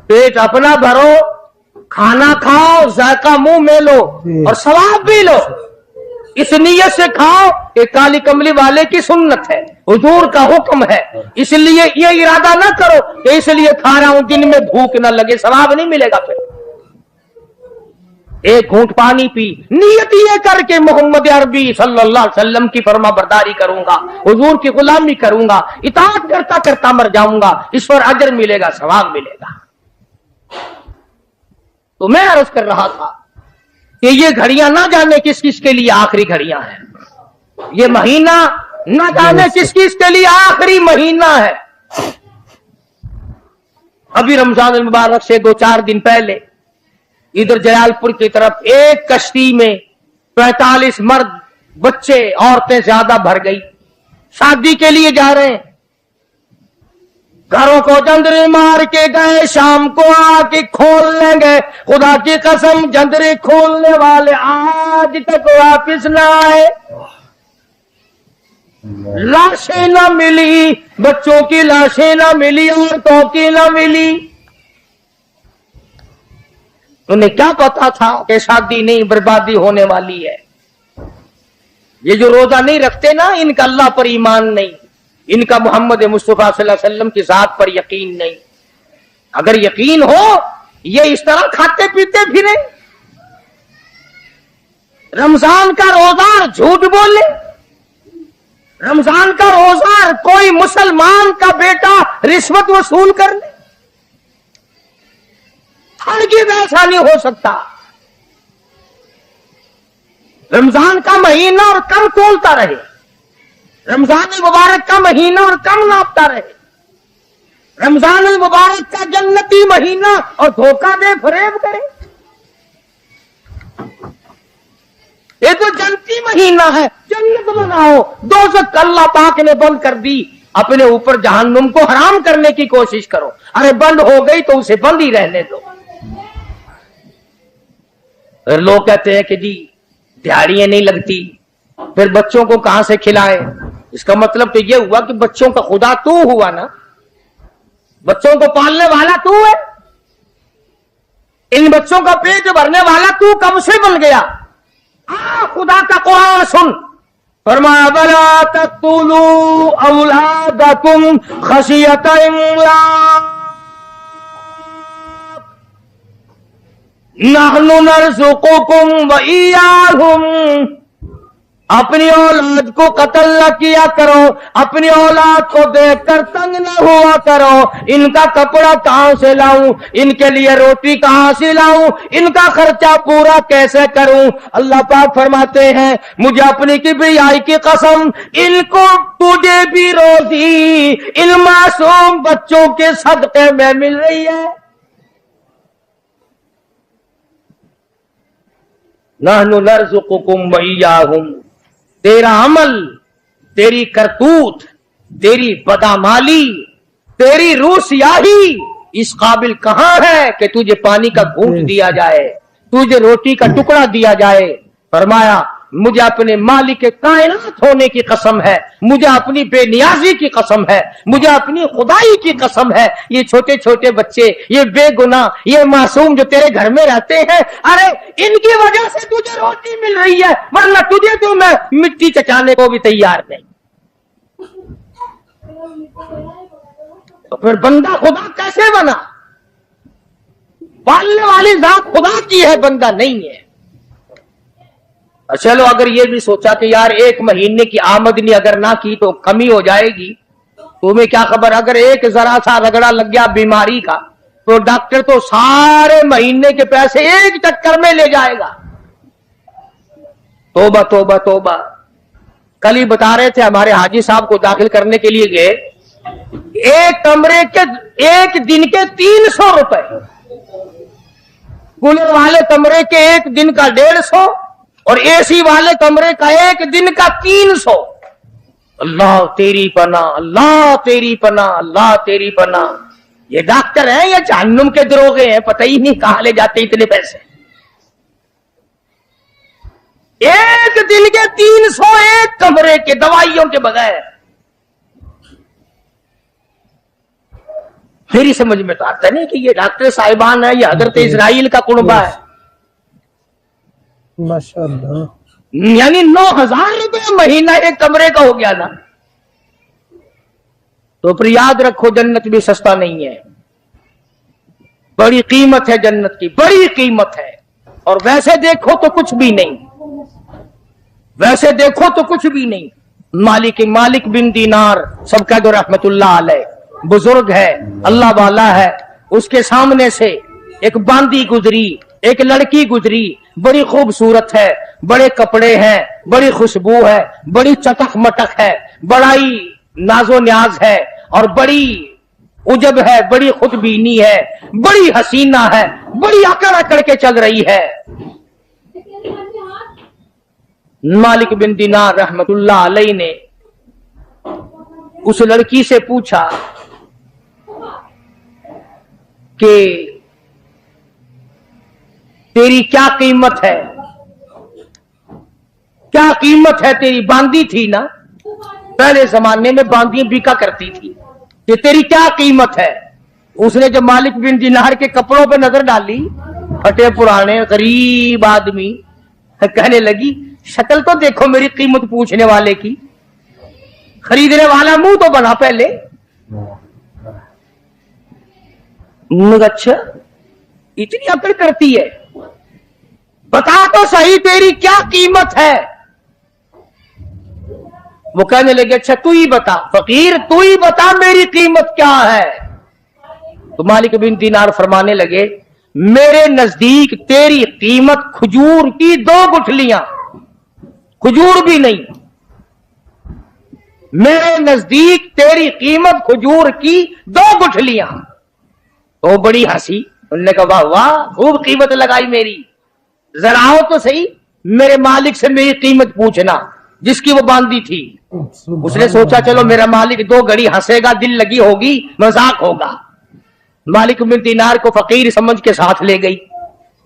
पेट अपना भरो, खाना खाओ, जायका मुंह में लो और सवाब भी लो, इस नीयत से खाओ कि काली कमली वाले की सुन्नत है, हुजूर का हुक्म है, इसलिए ये इरादा ना करो कि इसलिए खा रहा हूं दिन में भूख ना लगे, सवाब नहीं मिलेगा। फिर एक घूंट पानी पी, नियत ये करके मोहम्मद अरबी सल्लल्लाहु अलैहि वसल्लम की फरमा बरदारी करूंगा, हुजूर की गुलामी करूंगा, इताअत करता करता मर जाऊंगा, इस पर अजर मिलेगा, सवाब मिलेगा। तो मैं अर्ज कर रहा था कि ये घड़ियां ना जाने किस किस के लिए आखिरी घड़ियां हैं, ये महीना ना जाने किस किस के लिए आखिरी महीना है। अभी रमजान मुबारक से 2-4 दिन पहले इधर जलालपुर की तरफ एक कश्ती में 45 मर्द, बच्चे, औरतें ज्यादा भर गई, शादी के लिए जा रहे हैं। घरों को जंदरे मार के गए, शाम को आके खोल लेंगे, खुदा की कसम जंदरे खोलने वाले आज तक वापिस ना आए। लाशें ना मिली, बच्चों की लाशें ना मिली, औरतों की ना मिली। उन्हें क्या पता था कि शादी नहीं, बर्बादी होने वाली है। ये जो रोजा नहीं रखते ना, इनका अल्लाह पर ईमान नहीं, इनका मोहम्मद मुस्तफा सल्लल्लाहु अलैहि वसल्लम की जात पर यकीन नहीं। अगर यकीन हो, ये इस तरह खाते पीते फिरे। रमजान का रोजा झूठ बोले, रमजान का रोजा कोई मुसलमान का बेटा रिश्वत वसूल कर ले, हरगिज़ ऐसा नहीं हो सकता। रमजान का महीना और कम तोलता रहे, रमजान मुबारक का महीना और कम नापता रहे, रमजान मुबारक का जन्नती महीना और धोखा दे फरेब करे। ये तो जन्नती महीना है, जन्नत बनाओ, दोज़ख अल्लाह पाक ने बंद कर दी, अपने ऊपर जहन्नुम को हराम करने की कोशिश करो। अरे बंद हो गई तो उसे बंद ही रहने दो। फिर लोग कहते हैं कि जी दिहाड़ियां नहीं लगती, फिर बच्चों को कहां से खिलाए। इसका मतलब तो ये हुआ कि बच्चों का खुदा तू हुआ ना, बच्चों को पालने वाला तू है, इन बच्चों का पेट भरने वाला तू कब से बन गया। खुदा का कुरान सुन, फरमाया बला तक़तुलू औलादकुम खशियत इमलाक नहनु नरज़ुकुकुम व इय्याहुम। अपनी औलाद को कत्ल न किया करो, अपनी औलाद को देखकर तंग न हुआ करो। इनका कपड़ा कहां से लाऊं, इनके लिए रोटी कहां से लाऊं, इनका खर्चा पूरा कैसे करूं। अल्लाह पाक फरमाते हैं, मुझे अपनी किबरियाई की कसम, इनको तुझे भी रोजी इन मासूम बच्चों के सदके में मिल रही है। नहनु नरज़ुकुकुम व इय्याहुम। तेरा अमल, तेरी करतूत, तेरी बदामाली, तेरी रूसियाही इस काबिल कहां है कि तुझे पानी का घूंट दिया जाए, तुझे रोटी का टुकड़ा दिया जाए। फरमाया मुझे अपने मालिक कायनात होने की कसम है, मुझे अपनी बेनियाजी की कसम है, मुझे अपनी खुदाई की कसम है, ये छोटे छोटे बच्चे, ये बेगुनाह, ये मासूम जो तेरे घर में रहते हैं, अरे इनकी वजह से तुझे रोटी मिल रही है, वरना तुझे तो मैं मिट्टी चटाने को भी तैयार नहीं। तो फिर बंदा खुदा कैसे बना? पालने वाली जात खुदा की है, बंदा नहीं है। चलो अगर ये भी सोचा कि यार एक महीने की आमदनी अगर ना की तो कमी हो जाएगी, तुम्हें क्या खबर, अगर एक जरा सा रगड़ा लग गया बीमारी का तो डॉक्टर तो सारे महीने के पैसे एक चक्कर में ले जाएगा। तोबा तोबा तोबा। कल ही बता रहे थे, हमारे हाजी साहब को दाखिल करने के लिए गए, एक कमरे के एक दिन के 300 रुपए, कूलर वाले कमरे के एक दिन का 150 और एसी वाले कमरे का एक दिन का 300। अल्लाह तेरी पनाह, अल्लाह तेरी पनाह, अल्लाह तेरी पनाह। ये डॉक्टर हैं या जहन्नुम के दरोगे हैं, पता ही नहीं कहां ले जाते इतने पैसे। एक दिन के 300 एक कमरे के, दवाइयों के बगैर। मेरी समझ में तो आता नहीं कि ये डॉक्टर साहिबान है या हजरत इजराइल का कुर्बा है। माशाअल्लाह। यानी 9,000 रुपये महीना एक कमरे का हो गया ना। तो फिर याद रखो, जन्नत भी सस्ता नहीं है, बड़ी कीमत है जन्नत की, बड़ी कीमत है। और वैसे देखो तो कुछ भी नहीं, वैसे देखो तो कुछ भी नहीं। मालिक बिन दीनार, सब कह दो रहमतुल्लाह अलैह, बुजुर्ग है, अल्लाह वाला है। उसके सामने से एक बांदी गुजरी, एक लड़की गुजरी, बड़ी खूबसूरत है, बड़े कपड़े हैं, बड़ी खुशबू है, बड़ी चटक मटक है, बड़ा ही नाजो न्याज है और बड़ी उजब है, बड़ी खुदबीनी है, बड़ी हसीना है, बड़ी अकड़ अकड़ के चल रही है। मालिक बिन दीनार रहमतुल्लाह अलैह ने उस लड़की से पूछा कि तेरी क्या कीमत है, क्या कीमत है तेरी? बांदी थी ना, पहले जमाने में बांदियां बिका करती थी, कि तेरी क्या कीमत है? उसने जब मालिक बिन दीनार के कपड़ों पे नजर डाली, फटे पुराने गरीब आदमी, कहने लगी शक्ल तो देखो मेरी कीमत पूछने वाले की, खरीदने वाला मुंह तो बना पहले। अच्छा इतनी अकड़ करती है, बता तो सही तेरी क्या कीमत है? वो कहने लगे अच्छा तू ही बता, फकीर तू ही बता मेरी कीमत क्या है। तो मालिक बिन दीनार फरमाने लगे मेरे नजदीक तेरी कीमत खजूर की 2 गुठलियां, खजूर भी नहीं, मेरे नजदीक तेरी कीमत खजूर की 2 गुठलियां। तो बड़ी हंसी, उन्होंने कहा वाह वाह खूब कीमत लगाई मेरी, जरा आओ तो सही मेरे मालिक से मेरी कीमत पूछना, जिसकी वो बांधी थी। उसने सोचा चलो मेरा मालिक 2 घड़ी हंसेगा, दिल लगी होगी, मजाक होगा। मालिक बिन दीनार को फकीर समझ के साथ ले गई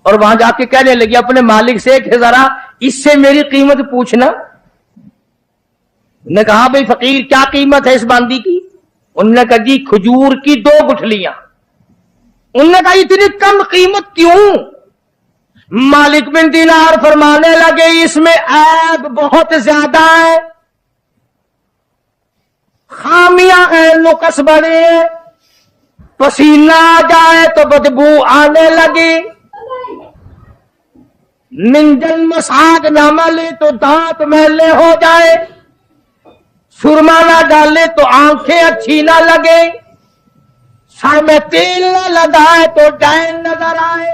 और वहां जाके कहने लगी अपने मालिक से कि जरा इससे मेरी कीमत पूछना। ने कहा भाई फकीर क्या कीमत है इस बांदी की? उन्होंने कहा जी खजूर की 2 गुठलियां। उन्होंने कहा इतनी कम कीमत क्यों? मालिक बिन दीनार फरमाने लगे इसमें ऐब बहुत ज्यादा है, खामियां हैं, नुक्स बड़े हैं, पसीना आ जाए तो बदबू आने लगी, मिंजन मसाक न मले तो दांत मैले हो जाए, सुरमा ना डाले तो आंखें अच्छी ना लगे, सर में तेल न लगाए तो डैन नजर आए,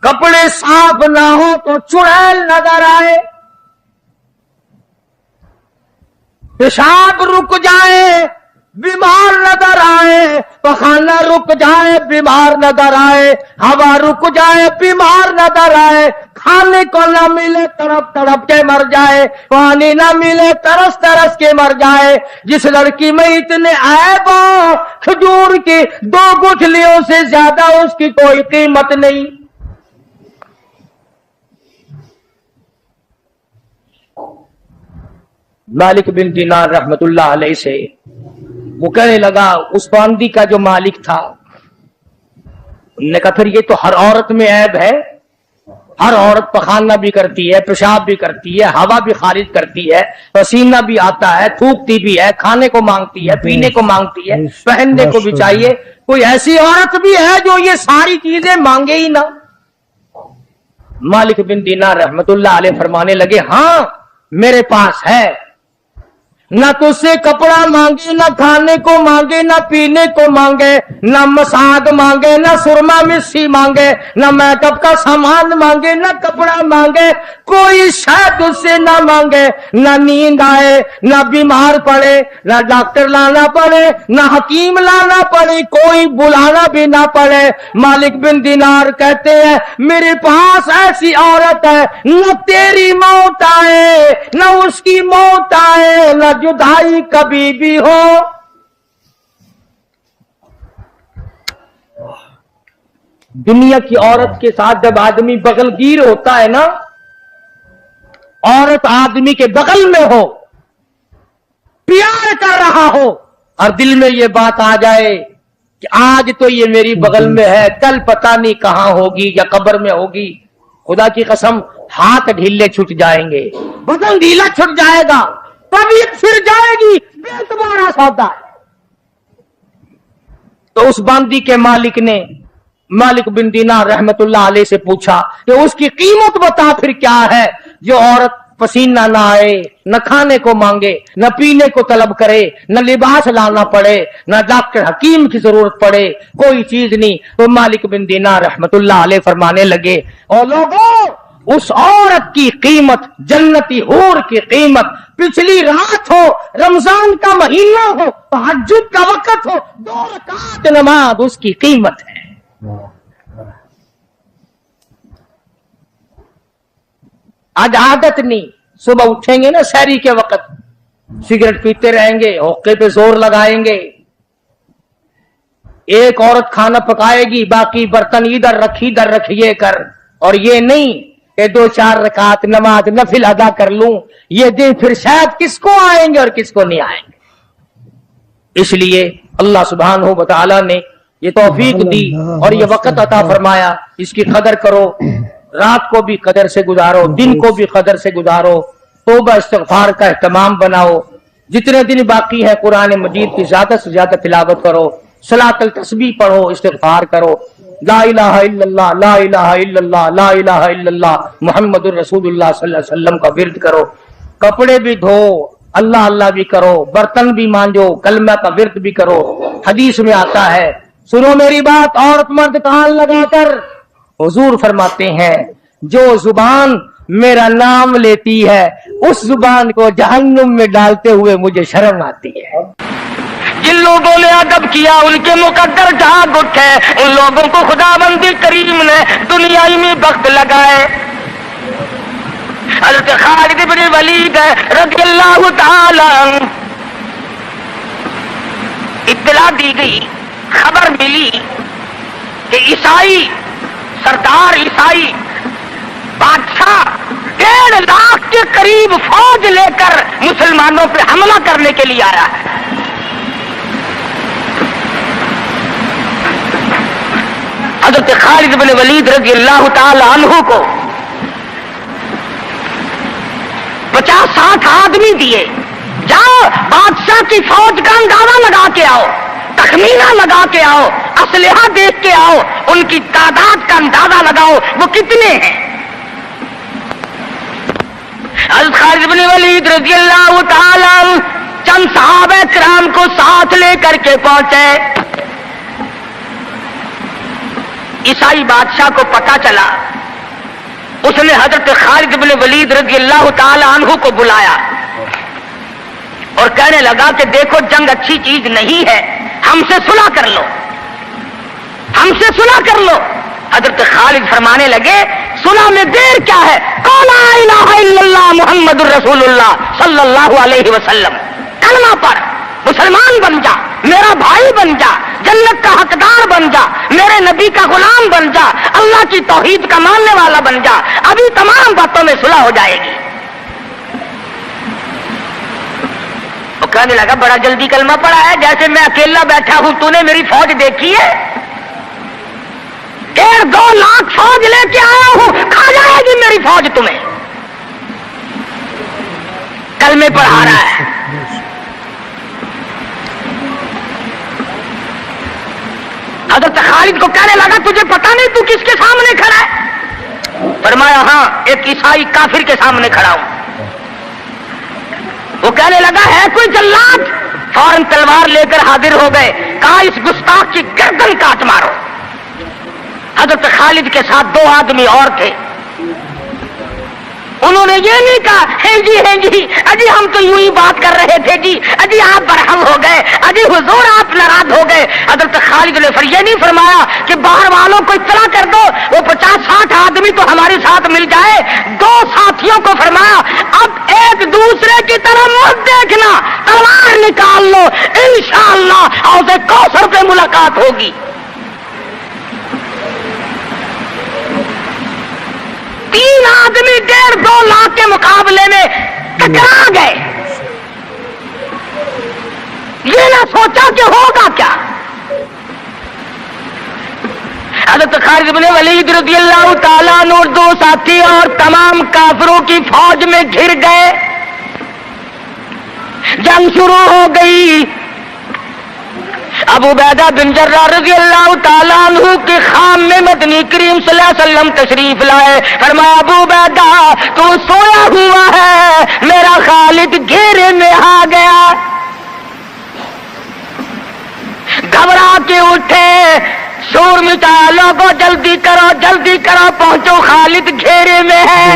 कपड़े साफ ना हो तो चुड़ैल नजर आए, पेशाब रुक जाए बीमार नजर आए, पखाना रुक जाए बीमार नजर आए, हवा रुक जाए बीमार नजर आए, खाने को ना मिले तड़प तड़प के मर जाए, पानी ना मिले तरस तरस के मर जाए। जिस लड़की में इतने ऐब खजूर की 2 गुठलियों से ज्यादा उसकी कोई कीमत नहीं। मालिक बिन दीनार रहमतुल्लाह अलैह से वो कहने लगा उस बांदी का जो मालिक था, उन्होंने कहा फिर ये तो हर औरत में ऐब है, हर औरत पखाना भी करती है, पेशाब भी करती है, हवा भी खारिज करती है, पसीना भी आता है, थूकती भी है, खाने को मांगती है, पीने को मांगती है, पहनने को भी चाहिए, कोई ऐसी औरत भी है जो ये सारी चीजें मांगे ही ना? मालिक बिन दीनार रहमतुल्लाह अलैह फरमाने लगे हाँ मेरे पास है, न तुझसे कपड़ा मांगे, न खाने को मांगे, न पीने को मांगे, न मसाज मांगे, न सुरमा मिस्सी मांगे, न मेकअप का सामान मांगे, न कपड़ा मांगे, कोई शायद उससे न मांगे, न नींद आए, न बीमार पड़े, न डॉक्टर लाना पड़े, न हकीम लाना पड़े, कोई बुलाना भी ना पड़े। मालिक बिन दिनार कहते हैं मेरे पास ऐसी औरत है, न तेरी मौत आए, न उसकी मौत आए, न जुदाई कभी भी हो। दुनिया की औरत के साथ जब आदमी बगलगीर होता है ना, औरत आदमी के बगल में हो, प्यार कर रहा हो और दिल में ये बात आ जाए कि आज तो ये मेरी बगल में है, कल पता नहीं कहां होगी या कब्र में होगी, खुदा की कसम हाथ ढीले छूट जाएंगे, बदन ढीला छूट जाएगा, तबीयत फिर जाएगी, बेतुमारा सौदा है। तो उस बांदी के मालिक ने मालिक बिन दीनार रहमतुल्लाह अलैह से पूछा कि उसकी कीमत बता फिर क्या है, जो औरत पसीना ना आए, न खाने को मांगे, न पीने को तलब करे, न लिबास लाना पड़े, न डॉक्टर हकीम की जरूरत पड़े, कोई चीज नहीं। तो मालिक बिन दीनार रहमतुल्लाह अलैह फरमाने लगे, और लोगों उस औरत की कीमत, जन्नती हूर की कीमत, पिछली रात हो, रमजान का महीना हो, तहज्जुद का वक्त हो, 2 रकात नमाज उसकी कीमत है। आज आदत नहीं, सुबह उठेंगे ना सहरी के वक्त सिगरेट पीते रहेंगे, होके पे जोर लगाएंगे, एक औरत खाना पकाएगी, बाकी बर्तन इधर रखिए कर, और ये नहीं कि 2-4 रकात नमाज नफिल अदा कर लूं, ये दिन फिर शायद किसको आएंगे और किसको नहीं आएंगे। इसलिए अल्लाह सुब्हानहू व तआला ने ये तौफीक दी और ये वक्त अता फरमाया, इसकी कदर करो, रात को भी कदर से गुजारो, दिन को भी कदर से गुजारो, तौबा इस्तिग़फ़ार का एहतमाम बनाओ, जितने दिन बाकी है कुरान मजीद की ज्यादा से ज्यादा तिलावत करो, सलातुल तस्बीह पढ़ो, इस्तिग़फ़ार करो, ला इलाहा इल्लल्लाह, ला इलाहा इल्लल्लाह, ला इलाहा इल्लल्लाह मुहम्मदुर रसूलुल्लाह सल्लल्लाहु अलैहि वसल्लम का विर्द करो, कपड़े भी धो, अल्लाह अल्लाह भी करो, बर्तन भी मांजो, कलमा का विर्द भी करो। हदीस में आता है, सुनो मेरी बात औरत मर्द कान लगाकर, हुजूर फरमाते हैं जो जुबान मेरा नाम लेती है उस जुबान को जहन्नुम में डालते हुए मुझे शर्म आती है। जिन लोगों ने अदब किया उनके मुकद्दर जाग उठे, उन लोगों को खुदाबंदी करीम ने दुनियाई में वक्त लगाए। हज़रत खालिद इब्न वलीद रज़ियल्लाहु ताला इत्तला दी गई, खबर मिली कि ईसाई सरदार, ईसाई बादशाह 1.5 लाख के करीब फौज लेकर मुसलमानों पे हमला करने के लिए आया है। हज़रत खालिद बिन वलीद रज़ियल्लाहु ताला अन्हु को 50-60 आदमी दिए, जाओ बादशाह की फौज का अंदाजा लगा के आओ, तखमीना लगा के आओ, असलहा देख के आओ, उनकी तादाद का अंदाजा लगाओ वो कितने हैं। हज़रत खालिद बिन वलीद रज़ियल्लाहु ताला चंद सहाबा किराम को साथ लेकर के पहुंचे। ईसाई बादशाह को पता चला, उसने हज़रत खालिद बिन वलीद रज़ियल्लाहु ताला अन्हु को बुलाया और कहने लगा कि देखो जंग अच्छी चीज नहीं है, हमसे सुलह कर लो, हमसे सुलह कर लो। हज़रत खालिद फरमाने लगे सुलह में देर क्या है, क़ौल ला इलाहा इल्लल्लाह मुहम्मदुर रसूलुल्लाह सल्लल्लाहु अलैहि वसल्लम, कलमा पढ़, मुसलमान बन जा, मेरा भाई बन जा, जन्नत का हकदार बन जा, मेरे नबी का गुलाम बन जा, अल्लाह की तौहीद का मानने वाला बन जा, अभी तमाम बातों में सुलह हो जाएगी। तो कहने लगा बड़ा जल्दी कलमा पड़ा है, जैसे मैं अकेला बैठा हूं, तूने मेरी फौज देखी है, 1.5-2 लाख फौज लेके आया हूं, खा जाएगी मेरी फौज तुम्हें। कलमे पढ़ा रहा है। हज़रत खालिद को कहने लगा तुझे पता नहीं तू किसके सामने खड़ा है? फरमाया हाँ, एक ईसाई काफिर के सामने खड़ा हूं। وہ کہنے لگا ہے کوئی جلاد؟ فوراً تلوار لے کر حاضر ہو گئے. کہا اس گستاخ کی گردن کاٹ مارو. حضرت خالد کے ساتھ 2 آدمی اور تھے. انہوں نے یہ نہیں کہا ہیں جی اجی ہم تو یوں ہی بات کر رہے تھے جی، اجی آپ برہم ہو گئے، اجی حضور آپ ناراض ہو گئے. حضرت خالد نے یہ نہیں فرمایا کہ باہر والوں کو اطلاع کر دو، وہ 50-60 آدمی تو ہمارے ساتھ مل جائے. 2 ساتھیوں کو فرمایا اب ایک دوسرے کی طرف مت دیکھنا، تلوار نکال لو، انشاءاللہ حوض کوثر پہ ملاقات ہوگی. 3 آدمی 1.5-2 لاکھ کے مقابلے میں ٹکرا گئے. یہ نہ سوچا کہ ہوگا کیا. حضرت خالد بن ولید رضی اللہ تعالیٰ عنہ اور 2 ساتھی اور تمام کافروں کی فوج میں گھر گئے. جنگ شروع ہو گئی. ابو عبیدہ بن جراح رضی اللہ تعالیٰ عنہ کے خام میں مدنی کریم صلی اللہ علیہ وسلم تشریف لائے. فرمایا ابو عبیدہ تو سویا ہوا ہے، میرا خالد گھیرے میں آ گیا. گھبرا کے اٹھے، شور مچایا لوگوں جلدی کرو پہنچو، خالد گھیرے میں ہے.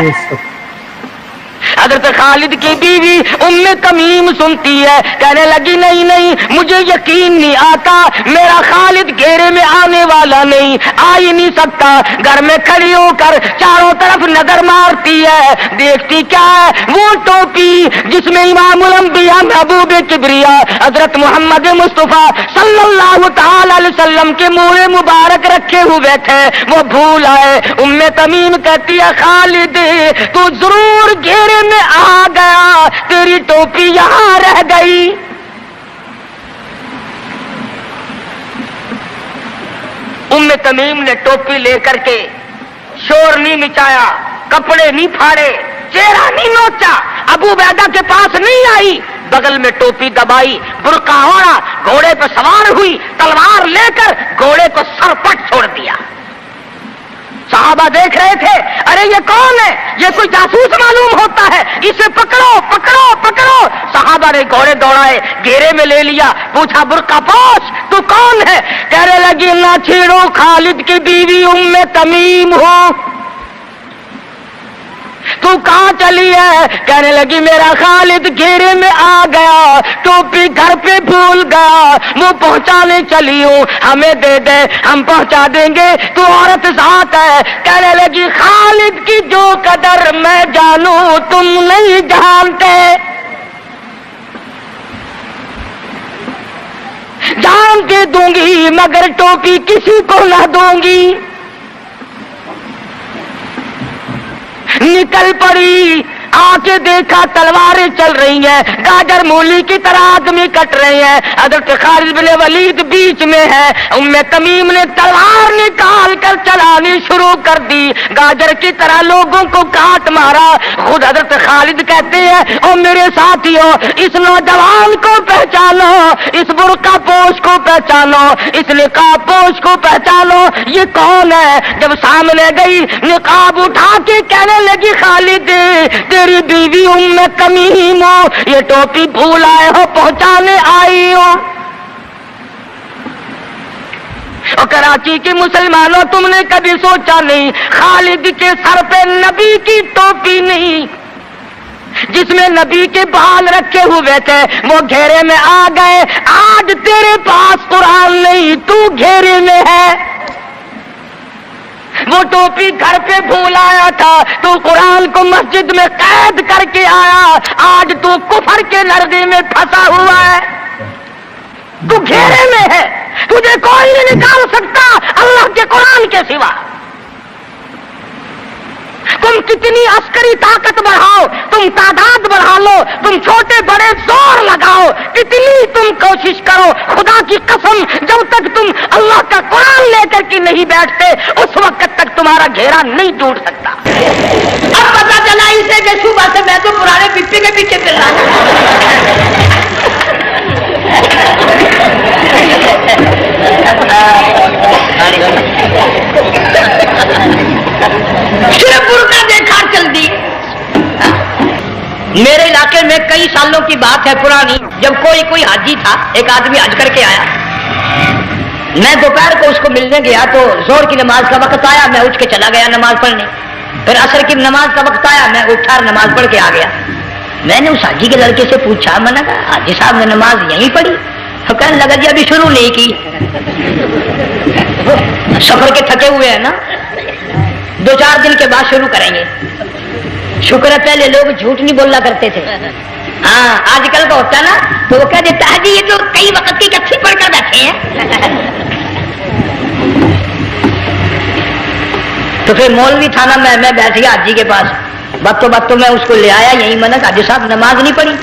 حضرت خالد کی بیوی ام تمیم سنتی ہے، کہنے لگی نہیں مجھے یقین نہیں آتا، میرا خالد گھیرے میں آنے والا نہیں، آ ہی نہیں سکتا. گھر میں کھڑی ہو کر چاروں طرف نظر مارتی ہے، دیکھتی کیا ہے؟ وہ ٹوپی جس میں امام الانبیاء محبوب کبریا حضرت محمد مصطفیٰ صلی اللہ تعالی علیہ وسلم کے منہ مبارک رکھے ہوئے تھے، وہ بھول آئے. ام تمیم کہتی ہے خالد تو ضرور گھیرے میں آ گیا، تیری ٹوپی یہاں رہ گئی. ام تمیم نے ٹوپی لے کر کے شور نہیں مچایا، کپڑے نہیں پھاڑے، چہرہ نہیں نوچا، ابو عبیدہ کے پاس نہیں آئی، بغل میں ٹوپی دبائی، برقع اوڑھا، گھوڑے پہ سوار ہوئی، تلوار لے کر گھوڑے کو سر پٹ چھوڑ دیا. صحابہ دیکھ رہے تھے، ارے یہ کون ہے؟ یہ کوئی جاسوس معلوم ہوتا ہے، اسے پکڑو. صحابہ نے گھوڑے دوڑائے، گھیرے میں لے لیا، پوچھا برقع پوش تو کون ہے؟ کہنے لگی نہ چھیڑو، خالد کی بیوی ام تمیم ہو. تو کہاں چلی ہے؟ کہنے لگی میرا خالد گھیرے میں آ گیا، ٹوپی گھر پہ بھول گیا، وہ پہنچانے چلی ہوں، ہمیں دے دے ہم پہنچا دیں گے، تو عورت ذات ہے. کہنے لگی خالد کی جو قدر میں جانوں تم نہیں جانتے، جان کے دوں گی مگر ٹوپی کسی کو نہ دوں گی. نکل پڑی، آ کے دیکھا تلواریں چل رہی ہیں، گاجر مولی کی طرح آدمی کٹ رہے ہیں. حضرت خالد بن ولید بیچ میں ہے. ام تمیم نے تلوار نکال کر چلانی شروع کر دی، گاجر کی طرح لوگوں کو کاٹ مارا. خود حضرت خالد کہتے ہیں او میرے ساتھیوں، اس نوجوان کو پہچانو، اس برقع پوش کو پہچانو، اس نقاب پوش کو پہچانو، یہ کون ہے؟ جب سامنے گئی نقاب اٹھا کے کہنے لگی خالد تیری بیوی ام تمیم ہو، یہ ٹوپی بھول آئے ہو، پہنچانے آئی ہو. اور کراچی کے مسلمانوں تم نے کبھی سوچا نہیں خالد کے سر پہ نبی کی ٹوپی نہیں جس میں نبی کے بال رکھے ہوئے تھے، وہ گھیرے میں آ گئے. آج تیرے پاس قرآن نہیں، تو گھیرے میں ہے. وہ ٹوپی گھر پہ بھول آیا تھا، تو قرآن کو مسجد میں قید کر کے آیا، آج تو کفر کے لرزے میں پھنسا ہوا ہے، تو گھیرے میں ہے، تجھے کوئی نہیں نکال سکتا اللہ کے قرآن کے سوا. تم کتنی عسکری طاقت بڑھاؤ، تم تعداد بڑھا لو، تم چھوٹے بڑے زور لگاؤ، کتنی تم کوشش کرو، خدا کی قسم جب تک تم اللہ کا قرآن لے کر کے نہیں بیٹھتے اس وقت تک تمہارا گھیرا نہیں ٹوٹ سکتا. اب پتا چلا اسے کہ صبح سے میں تو پرانے پپی کے پیچھے پھر رہا صرف برقع دیکھا چل دی. میرے علاقے میں کئی سالوں की बात है पुरानी, जब कोई हाजी था, एक आदमी हज करके आया। मैं दोपहर को उसको मिलने गया तो जोर की नमाज का वक्त आया, मैं उठ के चला गया नमाज पढ़ने। फिर असर की नमाज का वक्त आया, मैं उठा और नमाज पढ़ के आ गया। मैंने उस हाजी के लड़के से पूछा, मैंने कहा हाजी साहब ने नमाज यहीं पढ़ी? तो कहने लगा जी अभी शुरू नहीं की, सफर के थके हुए हैं ना, 2-4 दिन के बाद शुरू करेंगे। शुक्र है पहले लोग झूठ नहीं बोलना करते थे। हाँ आजकल का होता है ना, तो वो कह देता है जी ये तो कई वक्त की इकट्ठी पढ़कर बैठे हैं। तो फिर मौलवी था ना, मैं बैठ गया हाजी के पास। बातों मैं उसको ले आया यही, मैंने कहा हाजी साहब नमाज नहीं पढ़ी?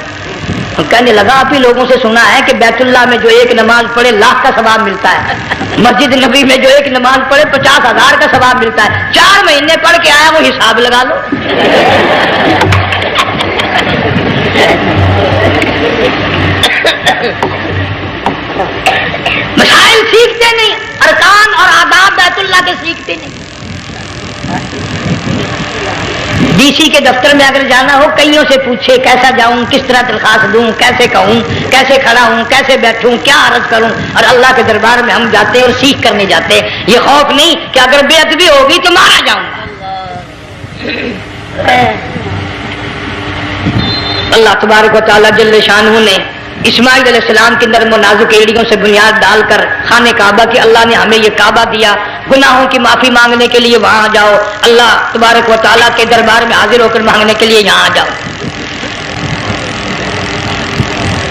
तो कहने लगा आप ही लोगों से सुना है कि बैतुल्लाह में जो एक नमाज पढ़े लाख का सवाब मिलता है, मस्जिद नबी में जो एक नमाज पढ़े 50,000 का सवाब मिलता है। 4 महीने पढ़ के आया, वो हिसाब लगा लो। मसाइल सीखते नहीं, अरकान और आदाब बैतुल्लाह के सीखते नहीं। डीसी के दफ्तर में अगर जाना हो, कईयों से पूछे कैसा जाऊं, किस तरह दरखास्त दूं, कैसे कहूं, कैसे खड़ा हूं, कैसे बैठूं, क्या अर्ज करूं। और अल्लाह के दरबार में हम जाते और सीख करने जाते। ये खौफ नहीं कि अगर बेअदबी होगी तो मारा जाऊंगा। अल्लाह तबारक व तआला जल्ले शानहू ने इस्माइल अलैहिस्सलाम की नर्म और नाजुक एड़ियों से बुनियाद डालकर खाने काबा की, अल्लाह ने हमें ये काबा दिया, गुनाहों की माफी मांगने के लिए वहां जाओ, अल्लाह तबारक व तआला के दरबार में हाजिर होकर मांगने के लिए यहाँ जाओ।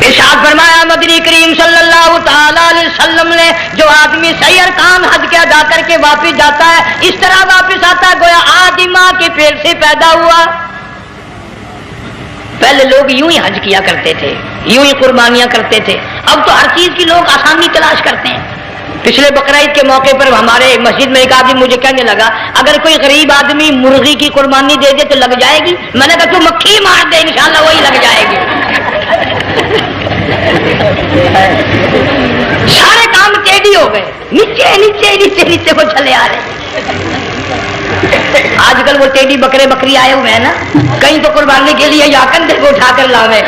इरशाद फरमाया मदनी करीम सल्लल्लाहु तआला अलैहि वसल्लम ने, जो आदमी सही अरकान हज के अदा करके वापिस जाता है, इस तरह वापिस आता है गोया आदि माँ के पेट से पैदा हुआ। पहले लोग यूं ही हज किया करते थे, यूं ही कुर्बानियां करते थे। अब तो हर चीज की लोग आसानी तलाश करते हैं। पिछले बकरीद के मौके पर हमारे मस्जिद में एक आदमी मुझे कहने लगा, अगर कोई गरीब आदमी मुर्गी की कुर्बानी दे दे तो लग जाएगी? मैंने कहा तू मक्खी मार दे, इंशाल्लाह वही लग जाएगी। सारे काम टेढ़ी हो गए, नीचे नीचे नीचे नीचे को चले आ रहे। आजकल वो टेढ़ी बकरे बकरी आए हुए हैं ना, कहीं तो कुर्बानी के लिए या कंधे को उठाकर लावे।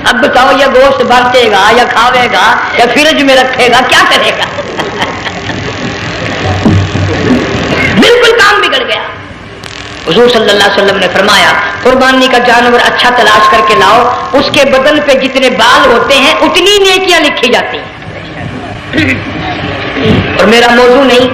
अब बताओ ये गोश्त बांटेगा या खावेगा या फ्रिज में रखेगा, क्या करेगा? बिल्कुल काम बिगड़ गया। हुजूर सल्लल्लाहु अलैहि वसल्लम ने फरमाया, कुर्बानी का जानवर अच्छा तलाश करके लाओ, उसके बदन पे जितने बाल होते हैं उतनी नेकियां लिखी जाती हैं। और मेरा मौजू नहीं,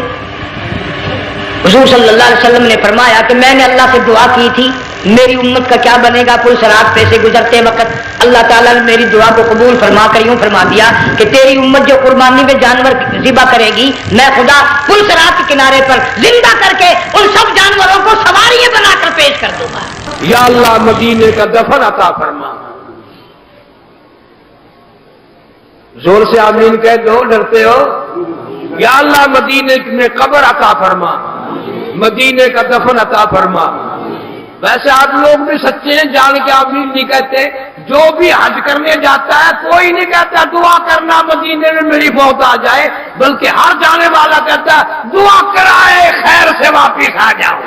हुजूर सल्लल्लाहु अलैहि वसल्लम ने फरमाया कि मैंने अल्लाह से दुआ की थी, मेरी उम्मत का क्या बनेगा। पुल सरात पे से गुजरते वक्त अल्लाह ताला ने मेरी दुआ को कबूल फरमा कर यूं फरमा दिया कि तेरी उम्मत जो कुर्बानी में जानवर ज़िबा करेगी, मैं खुदा पुल सरात के किनारे पर जिंदा करके उन सब जानवरों को सवारियां बनाकर पेश कर दूंगा। या अल्लाह मदीने का दफन अता फरमा। जोर से आमीन कह दो, डरते हो? या अल्लाह मदीने में कब्र अता फरमा, मदीने का दफन अता फरमा। वैसे आप लोग भी सच्चे हैं, जान के आमीन नहीं कहते। जो भी हज करने जाता है कोई नहीं कहता दुआ करना मदीने में मेरी मौत आ जाए, बल्कि हर जाने वाला कहता है दुआ कराए खैर से वापिस आ जाओ।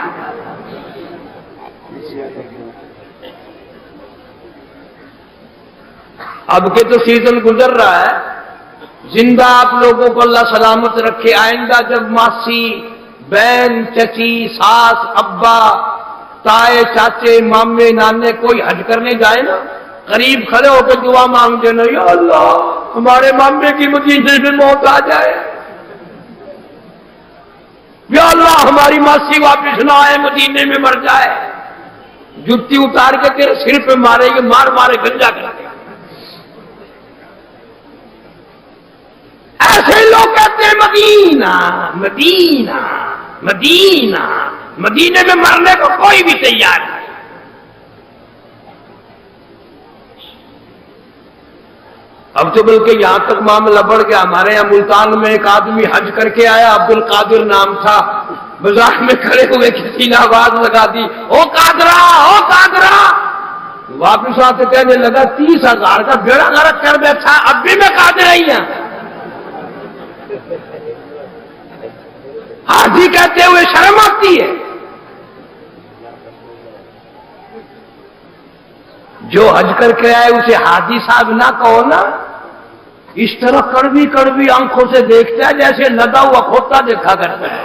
अब के तो सीजन गुजर रहा है, जिंदा आप लोगों को अल्लाह सलामत रखे। आइंदा जब मासी, बहन, चची, सास, अब्बा, ताए, चाचे, मामे, नाने कोई हज करने जाए ना, करीब खड़े होकर दुआ मांग देना, या अल्लाह हमारे मामे की मदीने में मौत आ जाए, या अल्लाह हमारी मासी वापिस ना आए, मदीने में मर जाए। जुत्ती उतार के तेरे सिर पे मारेंगे, मार मारे गंजा कर। ऐसे लोग कहते हैं मदीना मदीना मदीना, मदीने में मरने को कोई भी तैयार नहीं। अब तो बल्कि यहां तक मामला बढ़ गया। हमारे यहाँ मुल्तान में एक आदमी हज करके आया, अब्दुल कादिर नाम था। बाजार में खड़े हुए किसी ने आवाज लगा दी, ओ कादरा, ओ कादरा। वापिस आते कहने लगा 30,000 का बेड़ा गर्क कर बैठा, अब भी मैं कादिर ही हूं। हाजी कहते हुए शर्म आती है। جو حج کر کے آئے اسے حاجی صاحب نہ کہو نا، اس طرح کڑوی کڑوی آنکھوں سے دیکھتا ہے جیسے لگا ہوا کھوتا دیکھا کرتا ہے۔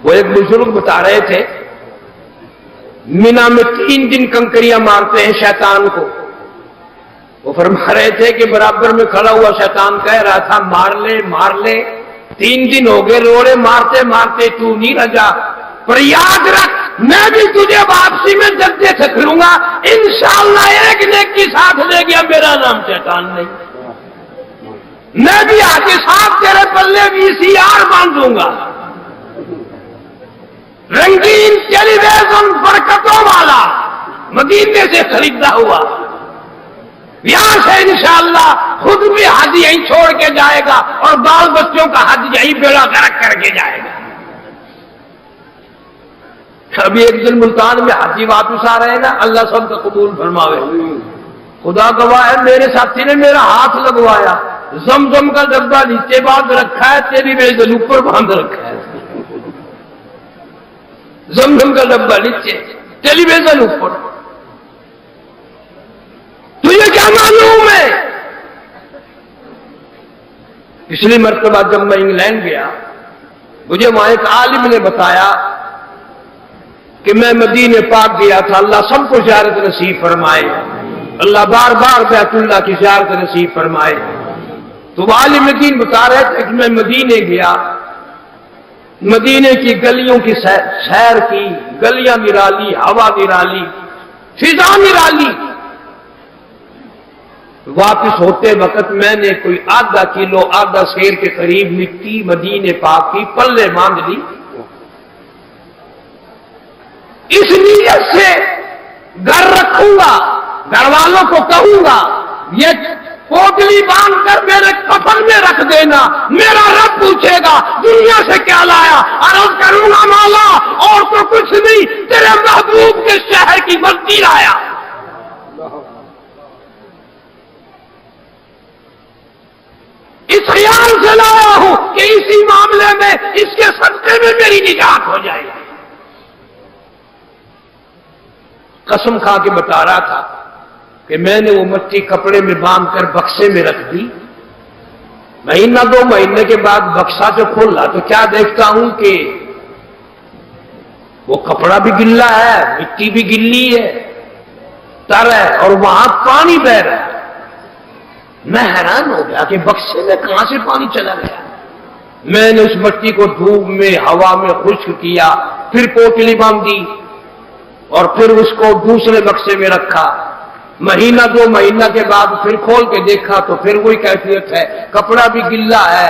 وہ ایک بزرگ بتا رہے تھے مینا میں 3 دن کنکریاں مارتے ہیں شیطان کو۔ وہ فرما رہے تھے کہ برابر میں کھڑا ہوا شیطان کہہ رہا تھا مار لے مار لے، 3 دن ہو گئے روڑے مارتے مارتے تو نہیں رجا، پر یاد رکھ میں بھی تجھے واپسی میں جلدی سے پھروں گا، انشاءاللہ ایک نیکی ساتھ لے گیا، میرا نام شیطان نہیں، میں بھی آگے ساتھ تیرے پلے VCR باندھوں گا، رنگین ٹیلی ویژن برکتوں والا مدینے سے خریدا ہوا، یہاں سے انشاءاللہ خود بھی حج یہیں چھوڑ کے جائے گا اور بال بچوں کا حج یہیں بیڑا غرق کر کے جائے گا۔ ابھی ایک دن ملتان میں حاجی واپس آ رہے ہیں نا، اللہ سب کا قبول فرماوے، خدا گواہ ہے میرے ساتھی نے میرا ہاتھ لگوایا، زمزم کا ڈبہ نیچے باندھ رکھا ہے، تیری ویزن اوپر باندھ رکھا ہے، زمزم کا ڈبہ نیچے ٹیلی ویژن اوپر، تجھے کیا معلوم ہے؟ پچھلی مرتبہ جب میں انگلینڈ گیا مجھے وہاں ایک عالم نے بتایا کہ میں مدینے پاک گیا تھا، اللہ سب کو زیارت نصیب فرمائے، اللہ بار بار بیت اللہ کی زیارت نصیب فرمائے۔ تو عالم دین بتا رہے تھے کہ میں مدینے گیا، مدینے کی گلیوں کی سیر کی، گلیاں نرالی، ہوا نرالی، فضا نرالی، واپس ہوتے وقت میں نے کوئی آدھا کلو آدھا سیر کے قریب مٹی مدینے پاک کی پلے باندھ لی، اس نیت سے گھر رکھوں گا، گھر والوں کو کہوں گا یہ پوٹلی باندھ کر میرے کفن میں رکھ دینا، میرا رب پوچھے گا دنیا سے کیا لایا، عرض کروں گا مولا اور تو کچھ نہیں، تیرے محبوب کے شہر کی بستی لایا۔ اس خیال سے لایا ہوں کہ اسی معاملے میں اس کے صدقے میں میری نجات ہو جائے گی۔ قسم کھا کے بتا رہا تھا کہ میں نے وہ مٹی کپڑے میں باندھ کر بکسے میں رکھ دی، مہینہ 2 مہینے کے بعد بکسا جو کھولا تو کیا دیکھتا ہوں کہ وہ کپڑا بھی گلا ہے، مٹی بھی گلی ہے، تر ہے اور وہاں پانی بہ رہا ہے۔ میں حیران ہو گیا کہ بکسے میں کہاں سے پانی چلا گیا۔ میں نے اس مٹی کو دھوپ میں ہوا میں خشک کیا، پھر پوٹلی باندھی اور پھر اس کو دوسرے بکسے میں رکھا، مہینہ 2 مہینہ کے بعد پھر کھول کے دیکھا تو پھر وہی کیفیت ہے، کپڑا بھی گلا ہے،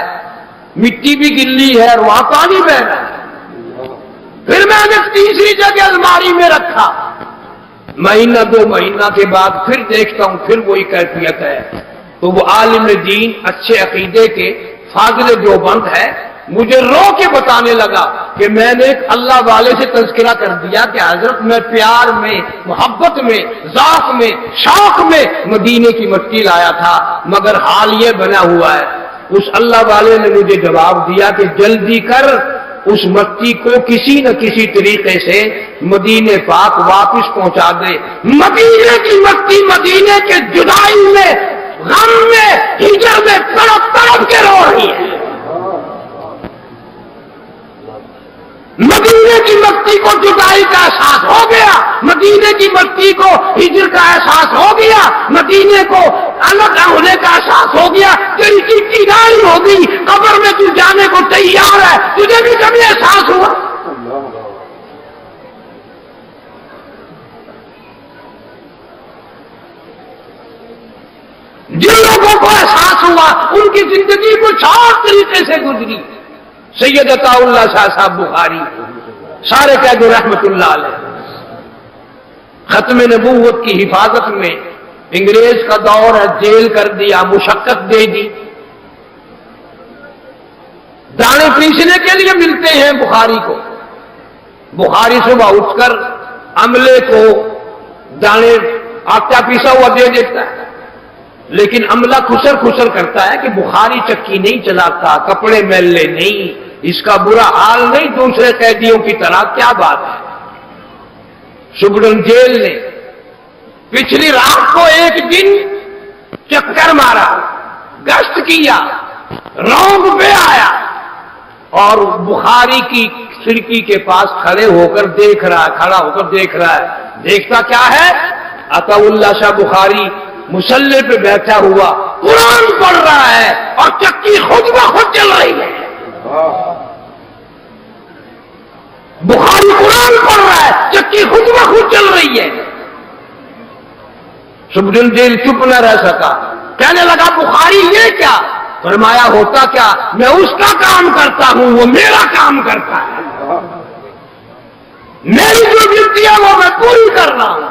مٹی بھی گلی ہے اور وہاں پانی بہ رہا ہے۔ پھر میں نے تیسری جگہ الماری میں رکھا، مہینہ 2 مہینہ کے بعد پھر دیکھتا ہوں پھر وہی کیفیت ہے۔ تو وہ عالم دین اچھے عقیدے کے فاضل دیوبند ہے، مجھے رو کے بتانے لگا کہ میں نے ایک اللہ والے سے تذکرہ کر دیا کہ حضرت میں پیار میں، محبت میں، ذوق میں، شوق میں مدینے کی مٹی لایا تھا، مگر حال یہ بنا ہوا ہے۔ اس اللہ والے نے مجھے جواب دیا کہ جلدی کر اس مٹی کو کسی نہ کسی طریقے سے مدینے پاک واپس پہنچا دے۔ مدینے کی مٹی مدینے کے جدائی میں، غم میں، ہجر میں تڑپ تڑپ کے رو رہی ہے۔ مدینے کی مٹی کو جدائی کا احساس ہو گیا، مدینے کی مٹی کو ہجر کا احساس ہو گیا، مدینے کو الگ ہونے کا احساس ہو گیا، تیری چیٹی گاڑی ہوگی، قبر میں تو جانے کو تیار ہے، تجھے بھی کبھی احساس ہوا؟ جن لوگوں کو احساس ہوا ان کی زندگی کچھ اور طریقے سے گزری۔ سید عطا اللہ شاہ صاحب بخاری سارے کہہ دو رحمت اللہ علیہ، ختم نبوت کی حفاظت میں انگریز کا دور ہے، جیل کر دیا، مشقت دے دی، دانے پیسنے کے لیے ملتے ہیں بخاری کو، بخاری صبح اٹھ کر عملے کو دانے آٹا پیسا ہوا دے دیتا ہے، لیکن عملہ خسر خسر کرتا ہے کہ بخاری چکی نہیں چلاتا، کپڑے میلے نہیں، اس کا برا حال نہیں دوسرے قیدیوں کی طرح. کیا بات ہے. شبرن جیل نے پچھلی رات کو ایک دن چکر مارا, گشت کیا, رونگ پہ آیا اور بخاری کی کھڑکی کے پاس کھڑا ہو کر دیکھ رہا ہے. دیکھتا کیا ہے؟ عطا اللہ شاہ بخاری مصلی پہ بیٹھا ہوا قرآن پڑھ رہا ہے اور چکی خود بخود چل رہی ہے. بخاری قرآن پڑھ رہا ہے, چکی خود بخود چل رہی ہے. شبرن جیل چپ نہ رہ سکا, کہنے لگا بخاری یہ کیا؟ فرمایا ہوتا کیا, میں اس کا کام کرتا ہوں, وہ میرا کام کرتا ہے. میری جو ڈیوٹی ہے وہ میں پوری کر رہا ہوں.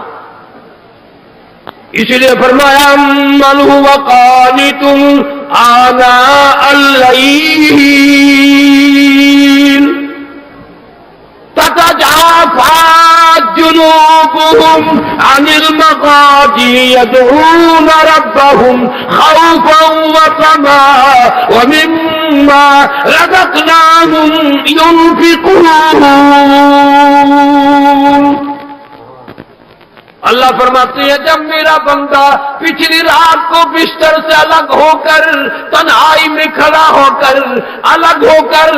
اس لیے فرمایا من هو قانت آناء الليل تتجافى جنوبهم عن المضاجع يدعون ربهم خوفا وطمعا ومما رزقناهم ينفقون. اللہ فرماتے ہیں جب میرا بندہ پچھلی رات کو بستر سے الگ ہو کر تنہائی میں کھڑا ہو کر الگ ہو کر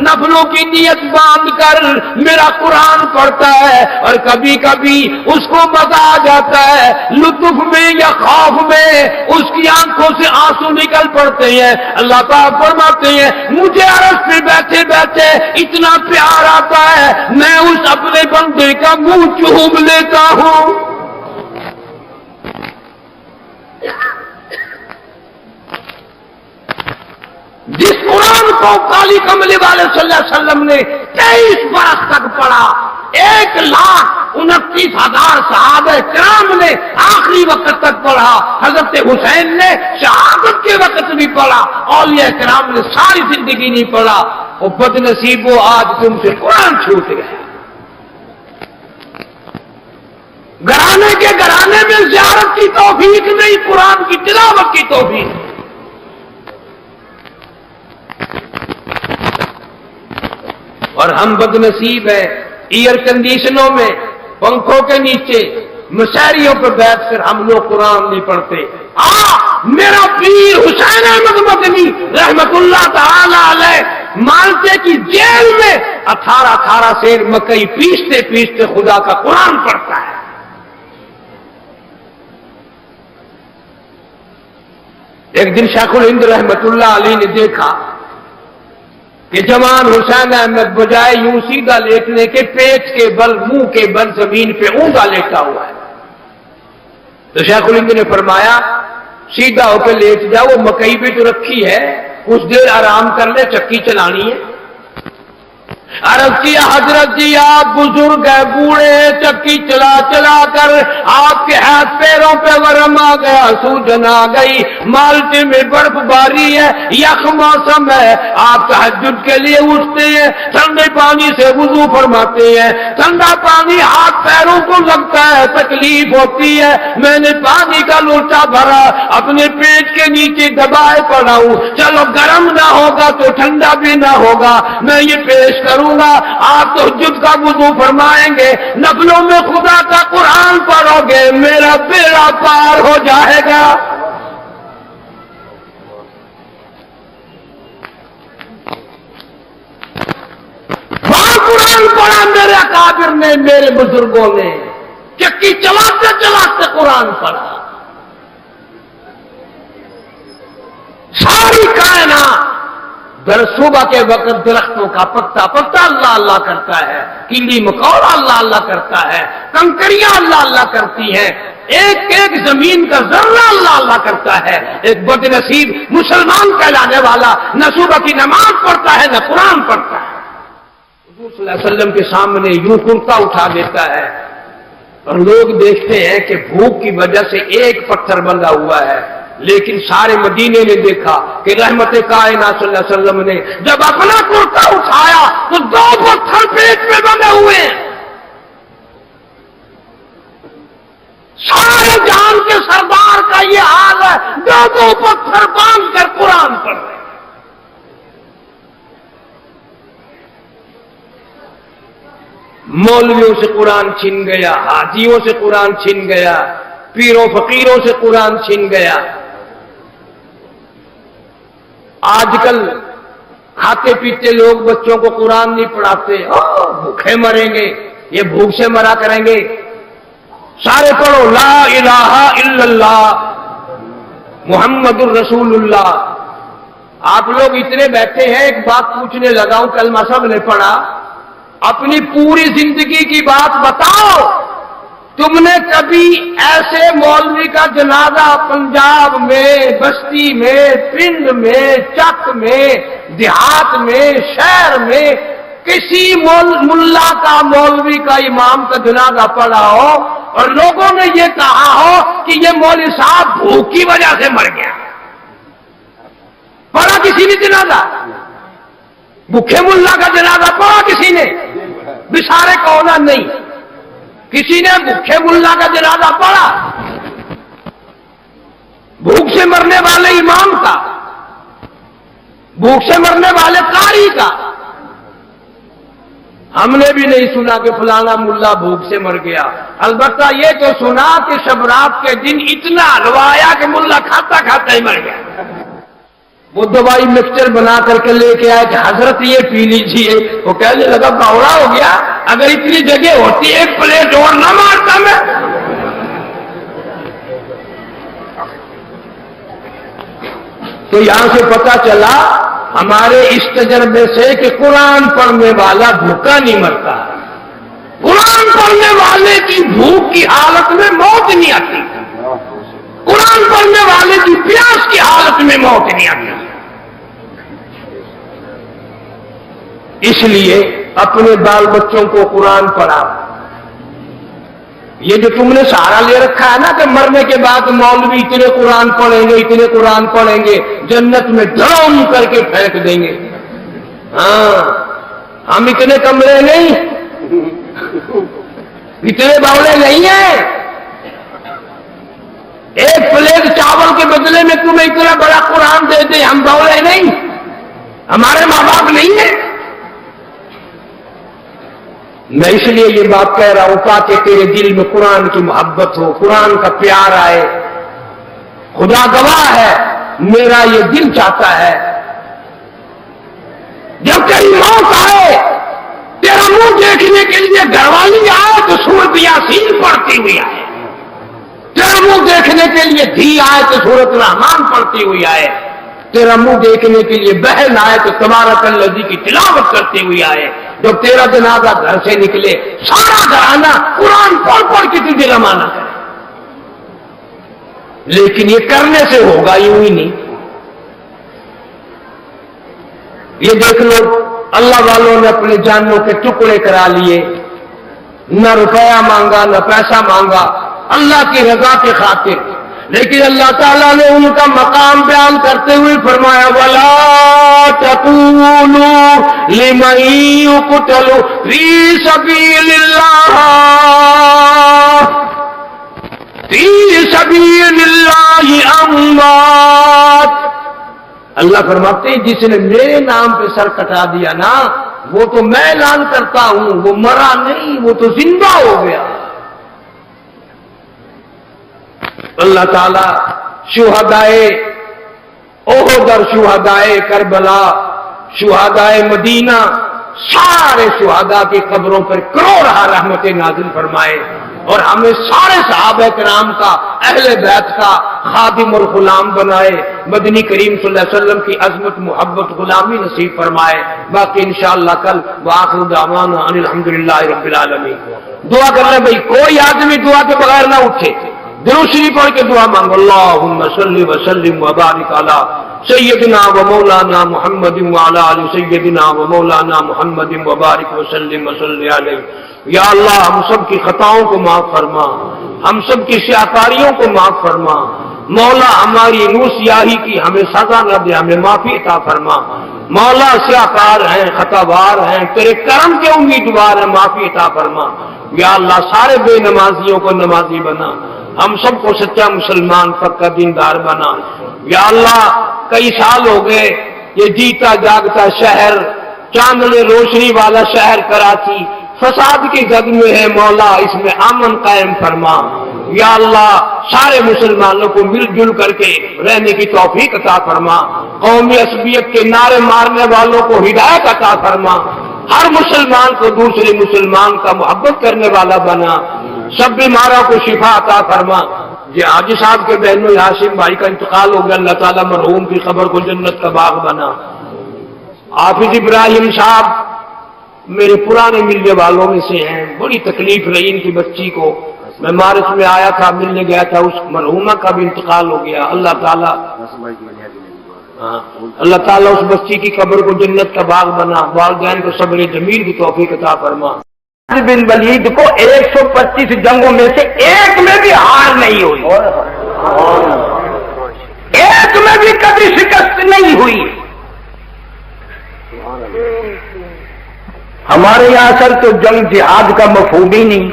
نفلوں کی نیت باندھ کر میرا قرآن پڑھتا ہے اور کبھی کبھی اس کو مزہ آ جاتا ہے, لطف میں یا خوف میں اس کی آنکھوں سے آنسو نکل پڑتے ہیں. اللہ تعالیٰ فرماتے ہیں مجھے عرش پہ بیٹھے بیٹھے اتنا پیار آتا ہے, میں اس اپنے بندے کا منہ چوم لیتا ہوں. جس قرآن کو کالی کملی والے صلی اللہ علیہ وسلم نے 23 برس تک پڑھا, 1,29,000 صحابہ کرام نے آخری وقت تک پڑھا, حضرت حسین نے شہادت کے وقت بھی پڑھا, اولیاء کرام نے ساری زندگی نہیں پڑھا. وہ بد نصیبو آج تم سے قرآن چھوٹ گیا. گھرانے کے گھرانے میں زیارت کی توفیق نہیں, قرآن کی تلاوت کی توفیق. اور ہم بد نصیب ہیں, ایئر کنڈیشنوں میں پنکھوں کے نیچے مشاعریوں پر بیٹھ کر ہم لوگ قرآن نہیں پڑھتے. میرا پیر حسین احمد مدنی رحمت اللہ تعالی علیہ مانتے کہ جیل میں 18 سیر مکئی پیستے پیستے خدا کا قرآن پڑھتا ہے. ایک دن شیخ الہند رحمت اللہ علیہ نے دیکھا کہ جوان حسین احمد بجائے یوں سیدھا لیٹنے کے پیٹ کے بل منہ کے بل زمین پہ اونگا لیٹا ہوا ہے. تو شیخ الہند نے فرمایا سیدھا ہو کے لیٹ جا, وہ مکئی بھی تو رکھی ہے, کچھ دیر آرام کر لے, چکی چلانی ہے. عرض کیا حضرت جی آپ بزرگ ہے, بوڑھے, چکی چلا چلا کر آپ کے ہاتھ پیروں پہ ورم آ گیا, سوجن آ گئی, مالٹے میں برف باری ہے, یخ موسم ہے, آپ تہجد کے لیے اٹھتے ہیں, ٹھنڈے پانی سے وضو فرماتے ہیں, ٹھنڈا پانی ہاتھ پیروں کو لگتا ہے, تکلیف ہوتی ہے, میں نے پانی کا لوٹا بھرا اپنے پیٹ کے نیچے دبائے پڑا ہوں, چلو گرم نہ ہوگا تو ٹھنڈا بھی نہ ہوگا, میں یہ پیش کروں گا, آپ تو تہجد کا وضو فرمائیں گے, نفلوں میں خدا کا قرآن پڑھو گے, میرا بیڑا پار ہو جائے گا. وہاں قرآن پڑھا میرے اکابر نے, میرے بزرگوں نے, چکی چلاتے چلاتے قرآن پڑھا. ساری کائنات در صبح کے وقت درختوں کا پتا پتا اللہ اللہ کرتا ہے, کیڑی مکوڑا اللہ اللہ کرتا ہے, کنکریاں اللہ اللہ کرتی ہیں, ایک ایک زمین کا ذرہ اللہ اللہ کرتا ہے. ایک بد نصیب مسلمان کہلانے والا نہ صبح کی نماز پڑھتا ہے نہ قرآن پڑھتا ہے. حضور صلی اللہ علیہ وسلم کے سامنے یوں کرتا اٹھا دیتا ہے اور لوگ دیکھتے ہیں کہ بھوک کی وجہ سے ایک پتھر بندھا ہوا ہے, لیکن سارے مدینے نے دیکھا کہ رحمت کائنات صلی اللہ علیہ وسلم نے جب اپنا کرتا اٹھایا تو 2 پتھر پیٹ میں بندھے ہوئے ہیں. سارے جہان کے سردار کا یہ حال ہے, 2 پتھر باندھ کر قرآن پڑھ رہے ہیں. मौलवियों से कुरान छिन गया, हाजियों से कुरान छिन गया, पीरों फकीरों से कुरान छिन गया। आजकल खाते पीते लोग बच्चों को कुरान नहीं पढ़ाते, भूखे मरेंगे, ये भूख से मरा करेंगे। सारे पढ़ो ला इलाहा इल्लल्लाह मुहम्मदुर रसूलुल्लाह। आप लोग इतने बैठे हैं, एक बात पूछने लगा हूं, कलमा सब ने पढ़ा, अपनी पूरी जिंदगी की बात बताओ, तुमने कभी ऐसे मौलवी का जनाजा पंजाब में, बस्ती में, पिंड में, चक में, देहात में, शहर में किसी मुल्ला का, मौलवी का, इमाम का जनाजा पढ़ा हो और लोगों ने ये कहा हो कि ये मौलवी साहब भूख की वजह से मर गया? पढ़ा किसी ने जनाजा? भूखे मुल्ला का जनाजा पढ़ा किसी ने? बिसारे कौना नहीं, किसी ने भूखे मुल्ला का जनाजा पढ़ा? भूख से मरने वाले इमाम का, भूख से मरने वाले कारी का हमने भी नहीं सुना कि फलाना मुल्ला भूख से मर गया। अलबत्ता ये तो सुना कि शबरात के दिन इतना हलवाया कि मुल्ला खाता खाता ही मर गया। वो दवाई मिक्सचर बना करके लेके आए कि हजरत ये पी लीजिए। वो कहने लगा बावड़ा हो गया, अगर इतनी जगह होती एक प्लेट और ना मारता मैं। तो यहां से पता चला हमारे इस तजर्बे से कि कुरान पढ़ने वाला भूखा नहीं मरता। कुरान पढ़ने वाले की भूख की हालत में मौत नहीं आती, कुरान पढ़ने वाले की प्यास की हालत में मौत नहीं आती। इसलिए अपने बाल बच्चों को कुरान पढ़ाओ। ये जो तुमने सहारा ले रखा है ना कि मरने के बाद मौलवी इतने कुरान पढ़ेंगे, इतने कुरान पढ़ेंगे, जन्नत में धड़ाम करके फेंक देंगे। हाँ, हम इतने कमरे नहीं, इतने बावले नहीं है। एक प्लेट चावल के बदले में तुम्हें इतना बड़ा कुरान दे दे, हम बावले नहीं, हमारे माँ बाप नहीं है। मैं इसलिए ये बात कह रहा हूं ताकि तेरे दिल में कुरान की मोहब्बत हो, कुरान का प्यार आए। खुदा गवाह है, मेरा ये दिल चाहता है जब तेरी मौत आए, तेरा मुंह देखने के लिए घरवाली आए तो सूरत यासीन पढ़ती हुई आए, तेरा मुंह देखने के लिए धी आए तो सूरत रहमान पढ़ती हुई आए, तेरा मुंह देखने के लिए बहन आए तो तबारकल्लज़ी की तिलावत करती हुई आए। जब तेरा जनाजा घर से निकले, सारा घराना कुरान पढ़ पढ़ के तुझे रवाना करे। लेकिन ये करने से होगा यूं ही नहीं। ये देख लो, अल्लाह वालों ने अपने जानों के टुकड़े करा लिए, न रुपया मांगा न पैसा मांगा, अल्लाह की रजा के खातिर। लेकिन अल्लाह ताला ने उनका मकाम बयान करते हुए फरमाया, वला तक़ूलू लिमन युक़तलू फ़ी सबीलिल्लाह, फ़ी सबीलिल्लाहि अम्वात। अल्लाह फरमाते हैं जिसने मेरे नाम पे सर कटा दिया ना, वो तो मैं ऐलान करता हूं, वो मरा नहीं, वो तो जिंदा हो गया। अल्लाह ताला शुहदाए ओहद और शुहदाए करबला, शुहदाए मदीना, सारे शुहदा की कब्रों पर करोड़ रहमतें नाजिल फरमाए और हमें सारे सहाबा किराम का, अहले बैत का खादिम और गुलाम बनाए। मदनी करीम सल्लल्लाहु अलैहि वसल्लम की अजमत मोहब्बत गुलामी नसीब फरमाए। बाकी इंशाअल्लाह कल वाखिरु दावाना अनिल हम्दुलिल्लाहि रब्बिल आलमीन। दुआ करना भाई, कोई आदमी दुआ के बगैर ना उठे, दुरूद शरीफ पढ़ के दुआ मांगो। अल्लाहुम्मा सल्लि व सल्लिम व बारिक अला सय्यदिना व मौलाना मुहम्मदिन व अला आलि सय्यदिना व मौलाना मुहम्मदिन व बारिक व सल्लिम व सल्लि अलैहि। या अल्लाह, हम सब की खताओं को माफ फरमा, हम सब की सियाकारियों को माफ फरमा। मौला, हमारी नूसियाही की हमें सजा न दे, हमें माफी अता फरमा। मौला, सियाकार हैं, खतावार हैं, तेरे करम के उम्मीदवार हैं, माफी अता फरमा। या अल्लाह, सारे बेनमाजियों को नमाजी बना, हम सबको सच्चा मुसलमान पक्का दीनदार बना। या अल्लाह, कई साल हो गए ये जीता जागता शहर, चांदनी रोशनी वाला शहर कराची फसाद की जद में है मौला, इसमें अमन कायम फरमा। या अल्लाह सारे मुसलमानों को मिलजुल करके रहने की तौफीक अता फरमा। कौमी असबियत के नारे मारने वालों को हिदायत अता फरमा। हर मुसलमान को दूसरे मुसलमान का मोहब्बत करने वाला बना। सब बीमारों को शिफा अता फरमा। ये हाजी साहब के बहनों यासिन भाई का इंतकाल हो गया, अल्लाह ताला मरहूम की कब्र को जन्नत का बाग बना। हाफिज इब्राहिम साहब मेरे पुराने मिलने वालों में से हैं। बड़ी तकलीफ रही इनकी बच्ची को। मैं मार्च में आया था, मिलने गया था, उस मरहूमा का भी इंतकाल हो गया। अल्लाह ताला उस बच्ची की कब्र को जन्नत का बाग बना। वालिदैन को सब्र जमील की तौफीक अता फरमा। बिन वलीद को 125 जंगों में से एक में भी हार नहीं हुई, एक में भी कभी शिकस्त नहीं हुई। हमारे यहां सर तो जंग जिहाद का मफहूम ही नहीं।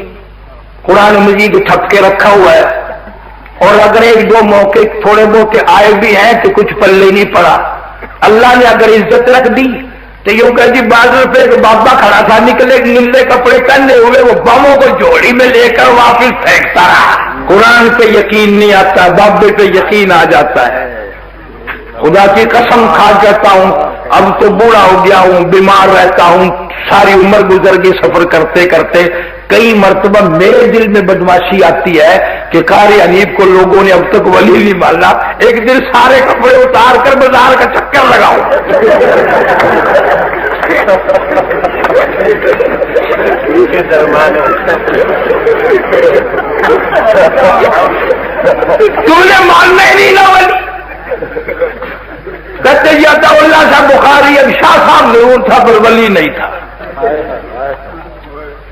कुरान मजीद ठप के रखा हुआ है, और अगर एक दो मौके थोड़े बहुत आए भी हैं तो कुछ पल्ले नहीं पड़ा। अल्लाह ने अगर इज्जत रख दी तो यूं कह दी बाजार पे एक बाबा खड़ा था, निकले नीले कपड़े पहने हुए, वो बमों को जोड़ी में लेकर वापिस फेंकता रहा। कुरान पे यकीन नहीं आता, बाबे पे यकीन आ जाता है। खुदा की कसम खा कहता हूं, अब तो बूढ़ा हो गया हूं, बीमार रहता हूं, सारी उम्र गुजर गई सफर करते करते। कई मर्तबा मेरे दिल में बदमाशी आती है कि कारी हनीफ को लोगों ने अब तक वली नहीं माना। एक दिन सारे कपड़े उतार कर बाजार का चक्कर लगाओ। तूने मानना ही नहीं ना वली। कहते अताउल्लाह साहब बुखारी अब शाह साहब जरूर था पर वली नहीं था।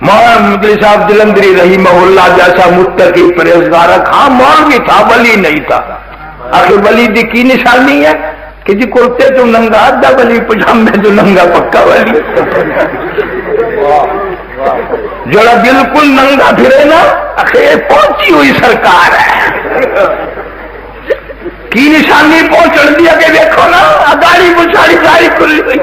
मौलाना मुदरी साहब जलंधरी रहीमहुल्लाह जैसा मुत्तकी परहेजगार हाँ मौलवी था, वली नहीं था। आखिर वली दी की निशानी है कि जी कुर्ते तो नंगा अद्धा वली, पजामे तो नंगा पक्का वली। जरा बिल्कुल नंगा फिरे ना आखिर पहुंची हुई सरकार है। की निशानी पहुंच दिया कि देखो ना अदारी बुछाड़ी सारी खुली हुई।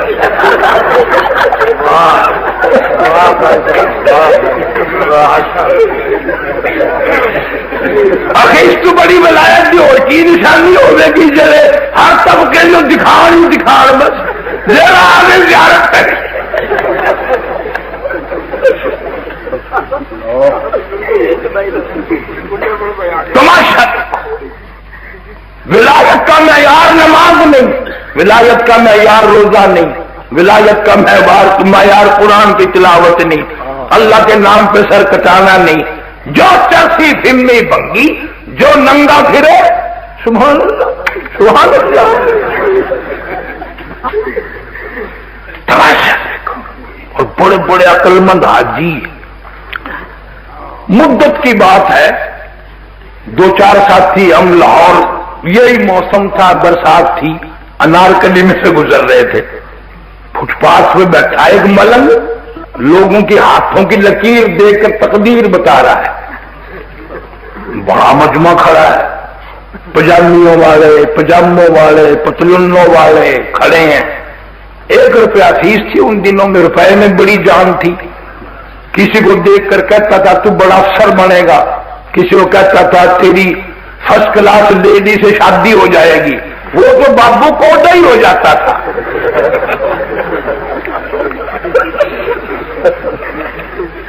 आखिर इसको बड़ी विलायत भी हो की निशानी होगी जरे हर तबके जो दिखाड़ ही दिखाड़ बस जरा आगे ज़ियारत करें। तमाशा विलायत का मैयार नमाज नहीं, विलायत का मैयार रोजा नहीं, विलायत का मैयार कुरान की तिलावत नहीं, अल्लाह के नाम पे सर कटाना नहीं। जो चरसी फिल्मी भंगी जो नंगा फिरे सुभान अल्लाह सुभान अल्लाह। तमाशा देखो। और बड़े बड़े अक्लमंद हाजी। मुद्दत की बात है, दो चार साथी हम लाहौर, यही मौसम था, बरसात थी, अनारकली में से गुजर रहे थे। फुटपाथ पे बैठा एक मलंग लोगों के हाथों की लकीर देखकर तकदीर बता रहा है। बड़ा मजमा खड़ा है, पजामियों वाले, पजामों वाले, पतलूनों वाले खड़े हैं। 1 रुपया फीस थी उन दिनों में, रुपए में बड़ी जान थी। किसी को देखकर कहता था तू बड़ा अफसर बनेगा, किसी को कहता था तेरी फर्स्ट क्लास लेडी से शादी हो जाएगी। वो तो बाबू कोटा ही हो जाता था।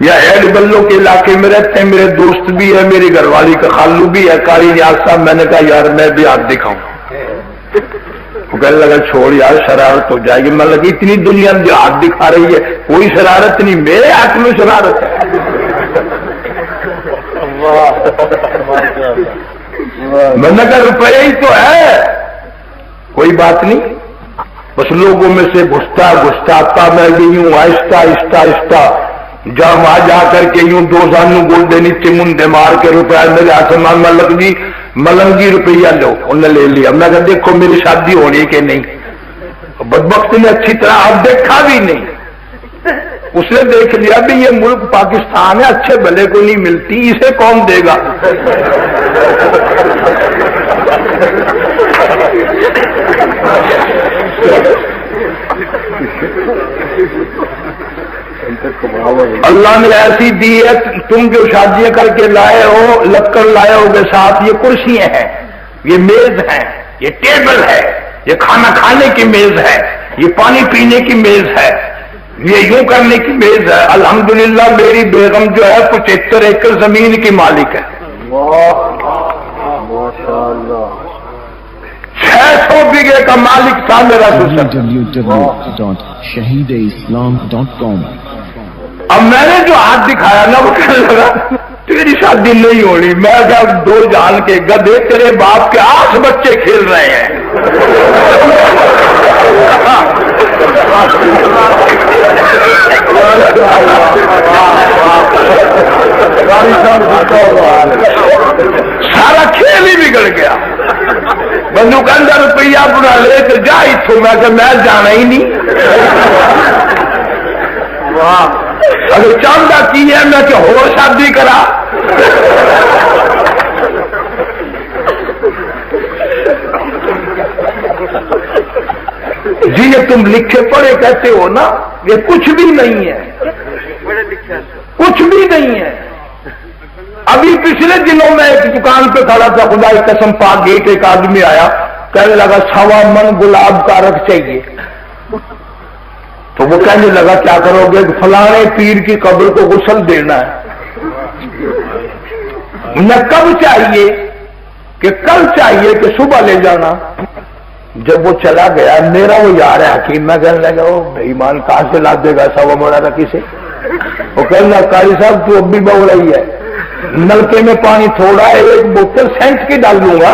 या हेड बल्लो के इलाके में रहते हैं, मेरे दोस्त भी है, मेरी घरवाली का खालू भी है, कारी नियाज साहब। मैंने कहा यार मैं भी हाथ दिखाऊं। वो कहने लगा छोड़ यार शरारत हो जाएगी। मैं लगी इतनी दुनिया हाथ दिखा रही है, कोई शरारत नहीं, मेरे हाथ में शरारत है। मैंने कहा रुपये ही तो है, कोई बात नहीं। बस लोगों में से घुसता घुसता मैं भी यूं आहिस्ता आहिस्ता आहिस्ता जब आ जाकर के यूं 2 जानू गोल्डे नीचे मुंडे मार के रुपया मेरे हाथ में मलंग जी मलंगी रुपया लो, उन्हें ले लिया। मैं कहा देखो मेरी शादी होनी कि नहीं। बदबख्त ने अच्छी तरह अब देखा भी नहीं, उसने देख लिया भी ये मुल्क पाकिस्तान है, अच्छे भले को नहीं मिलती, इसे कौन देगा। اللہ نے ایسی دی ہے، تم جو شادیاں کر کے لائے ہو، لکڑ لائے ہو کے ساتھ، یہ کرسیاں ہیں، یہ میز ہیں، یہ ٹیبل ہے، یہ کھانا کھانے کی میز ہے، یہ پانی پینے کی میز ہے، یہ یوں کرنے کی میز ہے۔ الحمدللہ میری بیگم جو ہے 75 ایکڑ زمین کی مالک ہے، 600 بیگھے کا مالک تھا میرا سسر۔ www.shahideislam.com اب میں نے جو ہاتھ دکھایا نا وہ کہنے لگا تیری شادی نہیں ہونی۔ میں کیا دو جان کے گدھے، تیرے باپ کے 8 بچے کھیل رہے ہیں۔ سارا کھیل ہی بگڑ گیا۔ بندو کے اندر روپیہ بنا لے تو جا اتوں، میں کہ میں جانا ہی نہیں۔ اگر چاہتا کی ہے میں کہ ہو شادی کرا۔ جی یہ تم لکھے پڑھے کہتے ہو نا، یہ کچھ بھی نہیں ہے، کچھ بھی نہیں ہے۔ ابھی پچھلے دنوں میں ایک دکان پہ کھڑا تھا، خدا کی قسم پاک گیٹ ایک آدمی آیا، کہنے لگا 1.25 من گلاب کا رکھ چاہیے۔ تو وہ کہنے لگا کیا کرو گے؟ فلانے پیر کی قبر کو غسل دینا ہے۔ نہ کب چاہیے کہ کل چاہیے کہ صبح لے جانا۔ جب وہ چلا گیا میرا وہ یار ہے حکیم، میں کہنے لگا وہ ایمان کہاں سے لا دے گا 1.25 من رکھی سے؟ وہ کہنے لگا قاری صاحب تو اب بھی بول رہی ہے، نلکے میں پانی تھوڑا ہے، 1 بوتل سینٹ کی ڈال دوں گا۔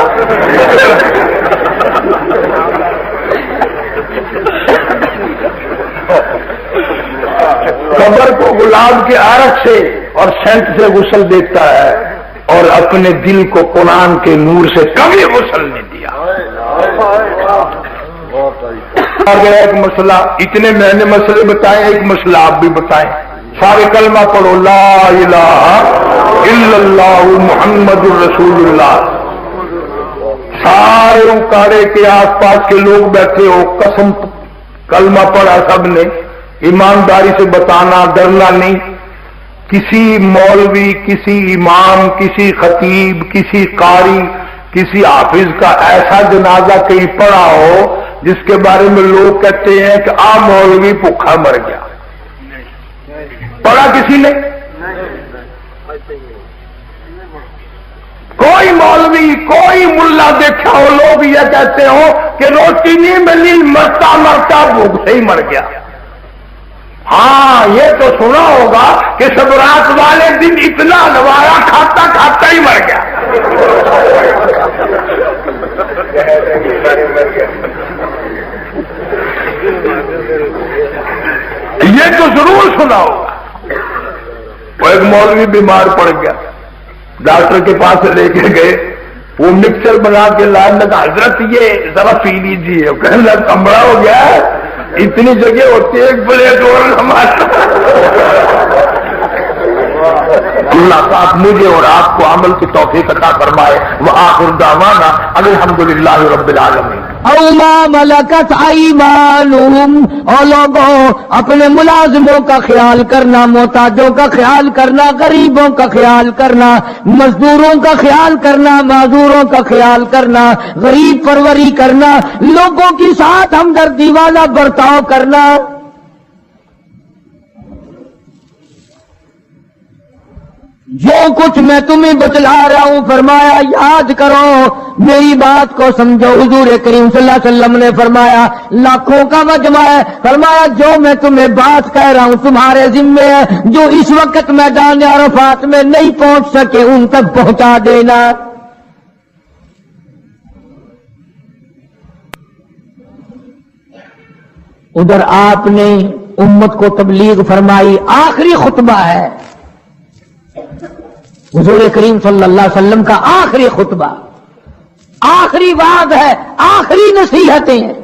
قبر کو گلاب کے عرق سے اور سینٹ سے غسل دیتا ہے، اور اپنے دل کو قرآن کے نور سے کبھی غسل نہیں دیا۔ ایک مسئلہ، اتنے میں نے مسئلے بتائے، ایک مسئلہ آپ بھی بتائیں۔ سارے کلمہ پڑھو، لا الہ الا اللہ محمد الرسول اللہ۔ سارے اوکاڑے کے آس پاس کے لوگ بیٹھے ہو، قسم کلمہ پڑھا سب نے، ایمانداری سے بتانا، ڈرنا نہیں۔ کسی مولوی، کسی امام، کسی خطیب، کسی قاری، کسی حافظ کا ایسا جنازہ کہیں پڑا ہو جس کے بارے میں لوگ کہتے ہیں کہ مولوی بھوکا مر گیا، پڑا کسی نے؟ کوئی مولوی، کوئی ملا دیکھا ہو لوگ یہ کہتے ہو کہ روٹی نہیں ملی، مرتا مرتا بھوک سے ہی مر گیا؟ ہاں یہ تو سنا ہوگا کہ سبرات والے دن اتنا نوایا کھاتا کھاتا ہی مر گیا۔ یہ تو ضرور سنا ہوگا۔ وہ ایک مولوی بیمار پڑ گیا، ڈاکٹر کے پاس لے کے گئے، وہ مکسچر بنا کے لائن لگا، حضرت یہ ذرا پی لیجیے۔ کہنے لگا کمڑا ہو گیا ہے، اتنی جگہ ہوتی ہے 1 پلیٹ اور ہمارا۔ اللہ پاک مجھے اور آپ کو عمل کی توفیق عطا فرمائے۔ وآخر دعوانا الحمدللہ رب العالمین۔ او ما ملکت ایمانہم، اور لوگوں اپنے ملازموں کا خیال کرنا، محتاجوں کا خیال کرنا، غریبوں کا خیال کرنا، مزدوروں کا خیال کرنا، معذوروں کا خیال کرنا، غریب پروری کرنا، لوگوں کے ساتھ ہمدردی والا برتاؤ کرنا۔ جو کچھ میں تمہیں بتلا رہا ہوں فرمایا یاد کرو، میری بات کو سمجھو۔ حضور کریم صلی اللہ علیہ وسلم نے فرمایا لاکھوں کا مجمع ہے، فرمایا جو میں تمہیں بات کہہ رہا ہوں تمہارے ذمے ہے، جو اس وقت میدان عرفات میں نہیں پہنچ سکے ان تک پہنچا دینا۔ ادھر آپ نے امت کو تبلیغ فرمائی، آخری خطبہ ہے حضور کریم صلی اللہ علیہ وسلم کا، آخری خطبہ، آخری وعظ ہے، آخری نصیحتیں ہیں۔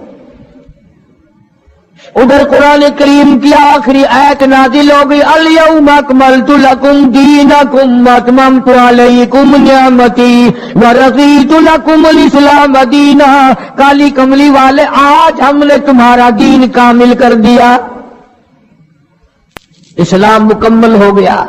ادھر قرآن کریم کی آخری آیت نازل ہو گئی، الیوم اکملت لکم دینکم واتممت علیکم نعمتی ورضیت لکم الاسلام دینا۔ کالی کملی والے آج ہم نے تمہارا دین کامل کر دیا۔ اسلام مکمل ہو گیا.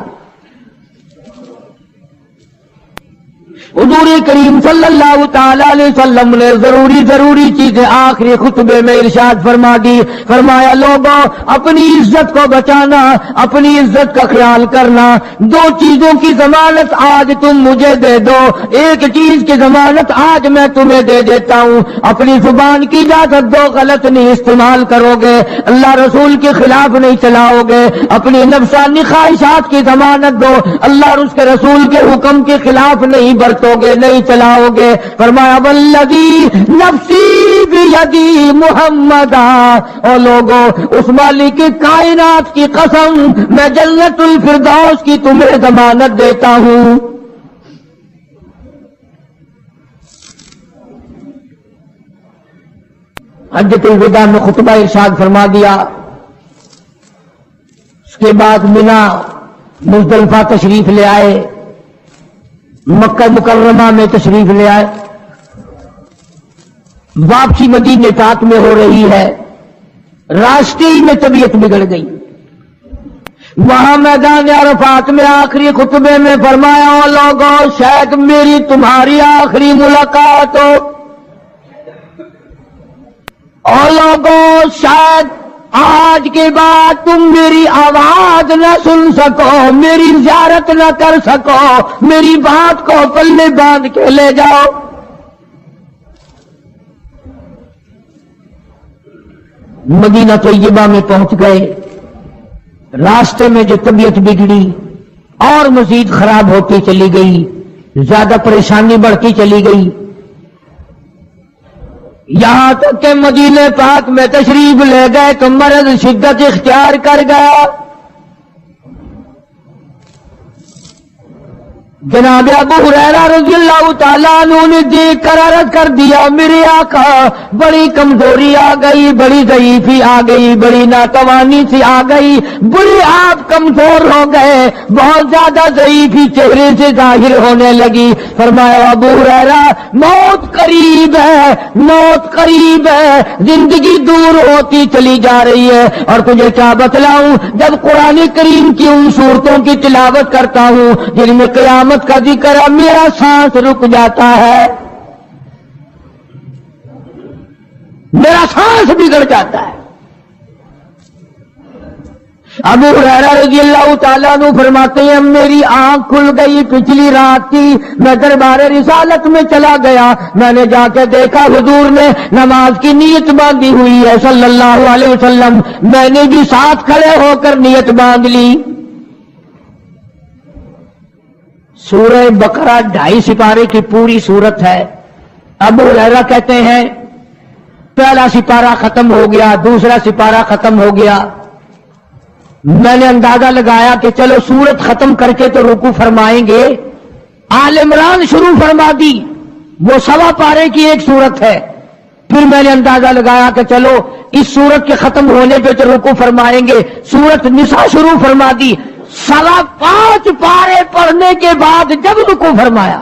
حضور کریم صلی اللہ تعالی علیہ وسلم نے ضروری چیزیں آخری خطبے میں ارشاد فرما دی. فرمایا لوگوں اپنی عزت کو بچانا, اپنی عزت کا خیال کرنا. دو چیزوں کی ضمانت آج تم مجھے دے دو, ایک چیز کی ضمانت آج میں تمہیں دے دیتا ہوں. اپنی زبان کی اجازت دو, غلط نہیں استعمال کرو گے, اللہ رسول کے خلاف نہیں چلاؤ گے. اپنی نفسانی خواہشات کی ضمانت دو, اللہ اور اس کے رسول کے حکم کے خلاف نہیں برتو گے, نہیں چلاؤ گے. فرمایا والذی نفسی بیدی محمدا, اور لوگوں اس مالک کائنات کی قسم میں جنت الفردوس کی تمہیں ضمانت دیتا ہوں. حجۃ الوداع میں خطبہ ارشاد فرما دیا. اس کے بعد منا مزدلفہ تشریف لے آئے, مکہ مکرمہ میں تشریف لے آئے. واپسی مدینہ پاک میں ہو رہی ہے, راستے ہی میں طبیعت بگڑ گئی. وہاں میدان عرفات میں آخری خطبے میں فرمایا او لوگوں شاید میری تمہاری آخری ملاقات ہو, او لوگوں شاید آج کے بعد تم میری آواز نہ سن سکو, میری زیارت نہ کر سکو, میری بات کو پلے باندھ کے لے جاؤ. مدینہ طیبہ میں پہنچ گئے. راستے میں جو طبیعت بگڑی اور مزید خراب ہوتی چلی گئی, زیادہ پریشانی بڑھتی چلی گئی, یہاں تک کہ مدینہ پاک میں تشریف لے گئے تو مرض شدت اختیار کر گیا. جناب ابو ہریرہ رضی اللہ تعالیٰ عنہ نے دیکھ کر عرض کر دیا میرے آقا بڑی کمزوری آ گئی, بڑی ضعیفی آ گئی, بڑی ناتوانی سی آ گئی, بڑی آپ کمزور ہو گئے, بہت زیادہ ضعیفی چہرے سے ظاہر ہونے لگی. فرمایا ابو ہریرہ موت قریب ہے, موت قریب ہے, زندگی دور ہوتی چلی جا رہی ہے. اور تجھے کیا بتلاؤں, جب قرآن کریم کی ان صورتوں کی تلاوت کرتا ہوں جن میں قیامت کا ذکر ہے, میرا سانس رک جاتا ہے, میرا سانس بگڑ جاتا ہے. ابو ہریرہ رضی اللہ تعالیٰ عنہ فرماتے ہیں میری آنکھ کھل گئی, پچھلی رات کی میں دربار رسالت میں چلا گیا, میں نے جا کے دیکھا حضور نے نماز کی نیت باندھی ہوئی ہے صلی اللہ علیہ وسلم. میں نے بھی ساتھ کھڑے ہو کر نیت باندھ لی. سورہ بقرہ 2.5 سپارے کی پوری صورت ہے. ابو ہریرہ کہتے ہیں پہلا سپارہ ختم ہو گیا, دوسرا سپارہ ختم ہو گیا. میں نے اندازہ لگایا کہ چلو سورت ختم کر کے تو رکوع فرمائیں گے. آل عمران شروع فرما دی, وہ 1.25 پارے کی ایک صورت ہے. پھر میں نے اندازہ لگایا کہ چلو اس صورت کے ختم ہونے پہ تو رکوع فرمائیں گے. سورت نساء شروع فرما دی, 5.25 پارے پڑھنے کے بعد جب رکوع فرمایا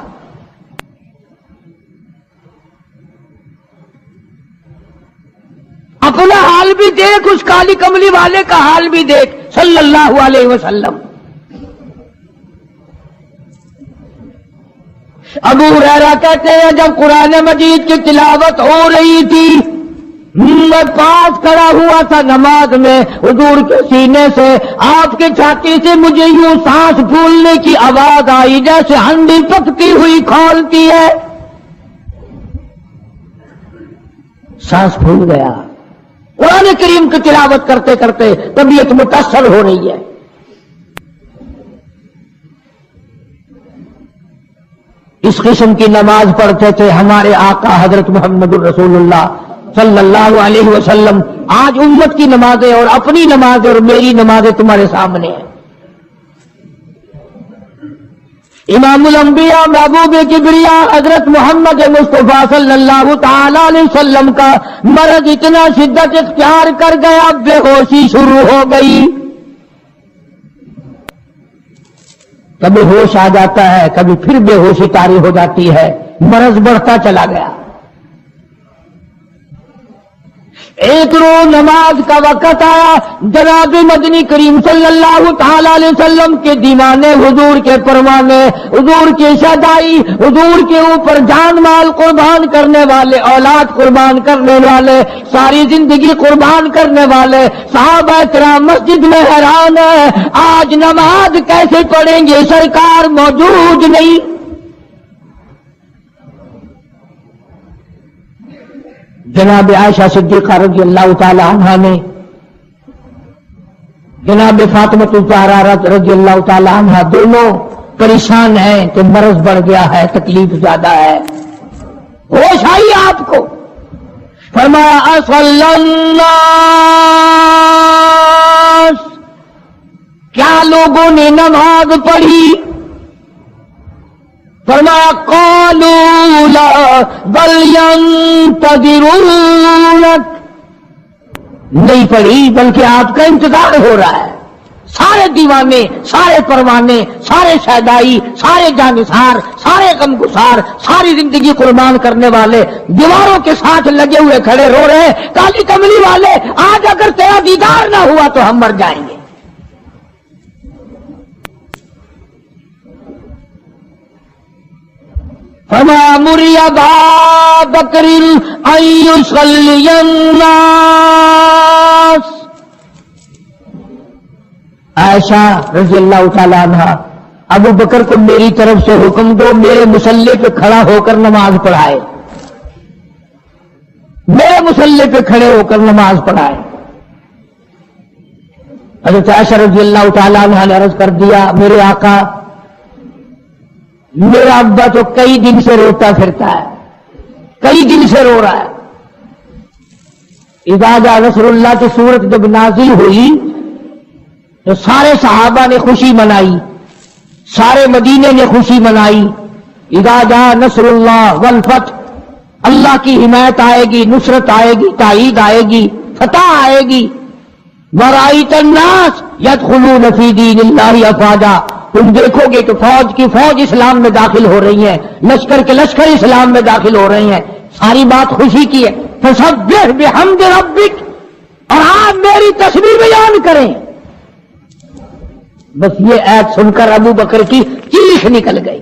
اپنا حال بھی دیکھ, اس کالی کملی والے کا حال بھی دیکھ صلی اللہ علیہ وسلم. ابو ہریرہ کہتے ہیں جب قرآن مجید کی تلاوت ہو رہی تھی میں پاس کھڑا ہوا تھا نماز میں, حضور کے سینے سے آپ کے چھاتی سے مجھے یوں سانس پھولنے کی آواز آئی جیسے ہنڈی پکتی ہوئی کھولتی ہے. سانس پھول گیا. قرآن کریم کی تلاوت کرتے کرتے طبیعت متاثر ہو رہی ہے. اس قسم کی نماز پڑھتے تھے ہمارے آقا حضرت محمد الرسول اللہ صلی اللہ علیہ وسلم. آج امت کی نمازیں اور اپنی نمازیں اور میری نمازیں تمہارے سامنے ہیں. امام الانبیاء محبوب کبریا حضرت محمد مصطفیٰ صلی اللہ تعالی علیہ وسلم کا مرض اتنا شدت اختیار کر گیا, بے ہوشی شروع ہو گئی. کبھی ہوش آ جاتا ہے, کبھی پھر بے ہوشی طاری ہو جاتی ہے, مرض بڑھتا چلا گیا. ایک روز نماز کا وقت آیا، جناب مدنی کریم صلی اللہ تعالی علیہ وسلم کے دیوانے، حضور کے پروانے، حضور کی شہدائی، حضور کے اوپر جان مال قربان کرنے والے، اولاد قربان کرنے والے، ساری زندگی قربان کرنے والے صحابہ کرام مسجد میں حیران ہے، آج نماز کیسے پڑھیں گے، سرکار موجود نہیں۔ جناب عائشہ صدیقہ رضی اللہ تعالی عنہا نے جناب فاطمہ الزہرا رضی اللہ تعالی عنہا دونوں پریشان ہیں کہ مرض بڑھ گیا ہے، تکلیف زیادہ ہے، ہوش آئی آپ کو، فرمایا اصلی الناس، کیا لوگوں نے نماز پڑھی؟ فرمایا قالوا لا بل ينتظرونك، نہیں پڑھی بلکہ آپ کا انتظار ہو رہا ہے۔ سارے دیوانے، سارے پروانے، سارے شہدائی، سارے جانثار، سارے غمگسار، ساری زندگی قربان کرنے والے دیواروں کے ساتھ لگے ہوئے کھڑے رو رہے ہیں، کالی کملی والے آج اگر تیرا دیدار نہ ہوا تو ہم مر جائیں گے۔ فما مری ابا بکر ان یصلی الناس، عائشہ رضی اللہ تعالی عنہ، ابو بکر کو میری طرف سے حکم دو میرے مصلی پہ کھڑا ہو کر نماز پڑھائے، میرے مصلی پہ کھڑے ہو کر نماز پڑھائے۔ حضرت عائشہ رضی اللہ تعالی عنہ نے عرض کر دیا، میرے آقا میرا ابا تو کئی دن سے روتا پھرتا ہے، کئی دن سے رو رہا ہے۔ اذا جاء نصر اللہ کی صورت جب نازل ہوئی تو سارے صحابہ نے خوشی منائی، سارے مدینے نے خوشی منائی۔ اذا جاء نصر اللہ والفتح، اللہ کی حمایت آئے گی، نصرت آئے گی، تائید آئے گی، فتح آئے گی۔ ورأیت الناس یدخلون فی دین اللہ افواجا، تم دیکھو گے کہ فوج کی فوج اسلام میں داخل ہو رہی ہے، لشکر کے لشکر اسلام میں داخل ہو رہی ہیں، ساری بات خوشی کی ہے۔ فسبح بحمد ربک، اور آپ میری تسبیح بیان کریں۔ بس یہ ایت سن کر ابو بکر کی چیخ نکل گئی۔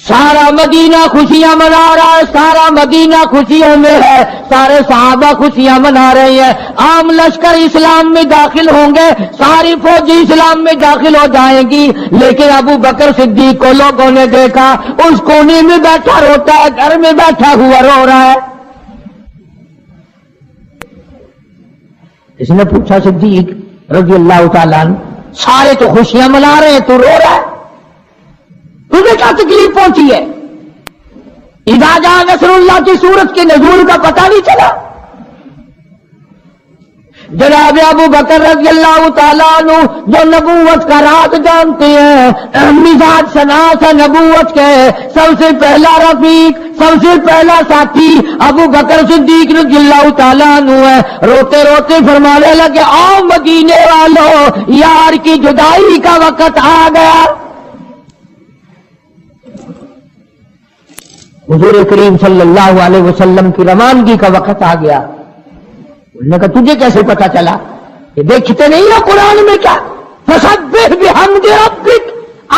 سارا مدینہ خوشیاں منا رہا ہے، سارا مدینہ خوشیوں میں ہے، سارے صحابہ خوشیاں منا رہے ہیں، عام لشکر اسلام میں داخل ہوں گے، ساری فوجی اسلام میں داخل ہو جائیں گی، لیکن ابو بکر صدیق کو لوگوں نے دیکھا اس کونے میں بیٹھا روتا ہے، گھر میں بیٹھا ہوا رو رہا ہے۔ اس نے پوچھا صدیق رضی اللہ تعالیٰ عنہ، سارے تو خوشیاں منا رہے ہیں، تو رو رہا ہے، تجھے کیا تکلیف پہنچی ہے؟ اذا جاء نصر اللہ کی سورت کے نزول کا پتہ نہیں چلا؟ جناب ابو بکر رضی اللہ تعالیٰ عنہ جو نبوت کا راز جانتے ہیں، مزاج شناس نبوت کے سب سے پہلا رفیق، سب سے پہلا ساتھی ابو بکر صدیق رضی اللہ تعالیٰ عنہ ہے۔ روتے روتے فرمانے لگے، آؤ مدینے والوں، یار کی جدائی کا وقت آ گیا۔ حضور کریم صلی اللہ علیہ وسلم کی روانگی کا وقت آ گیا۔ انہوں نے کہا تجھے کیسے پتا چلا؟ یہ دیکھتے نہیں ہو قرآن میں کیا؟ فسبح بحمد ربک،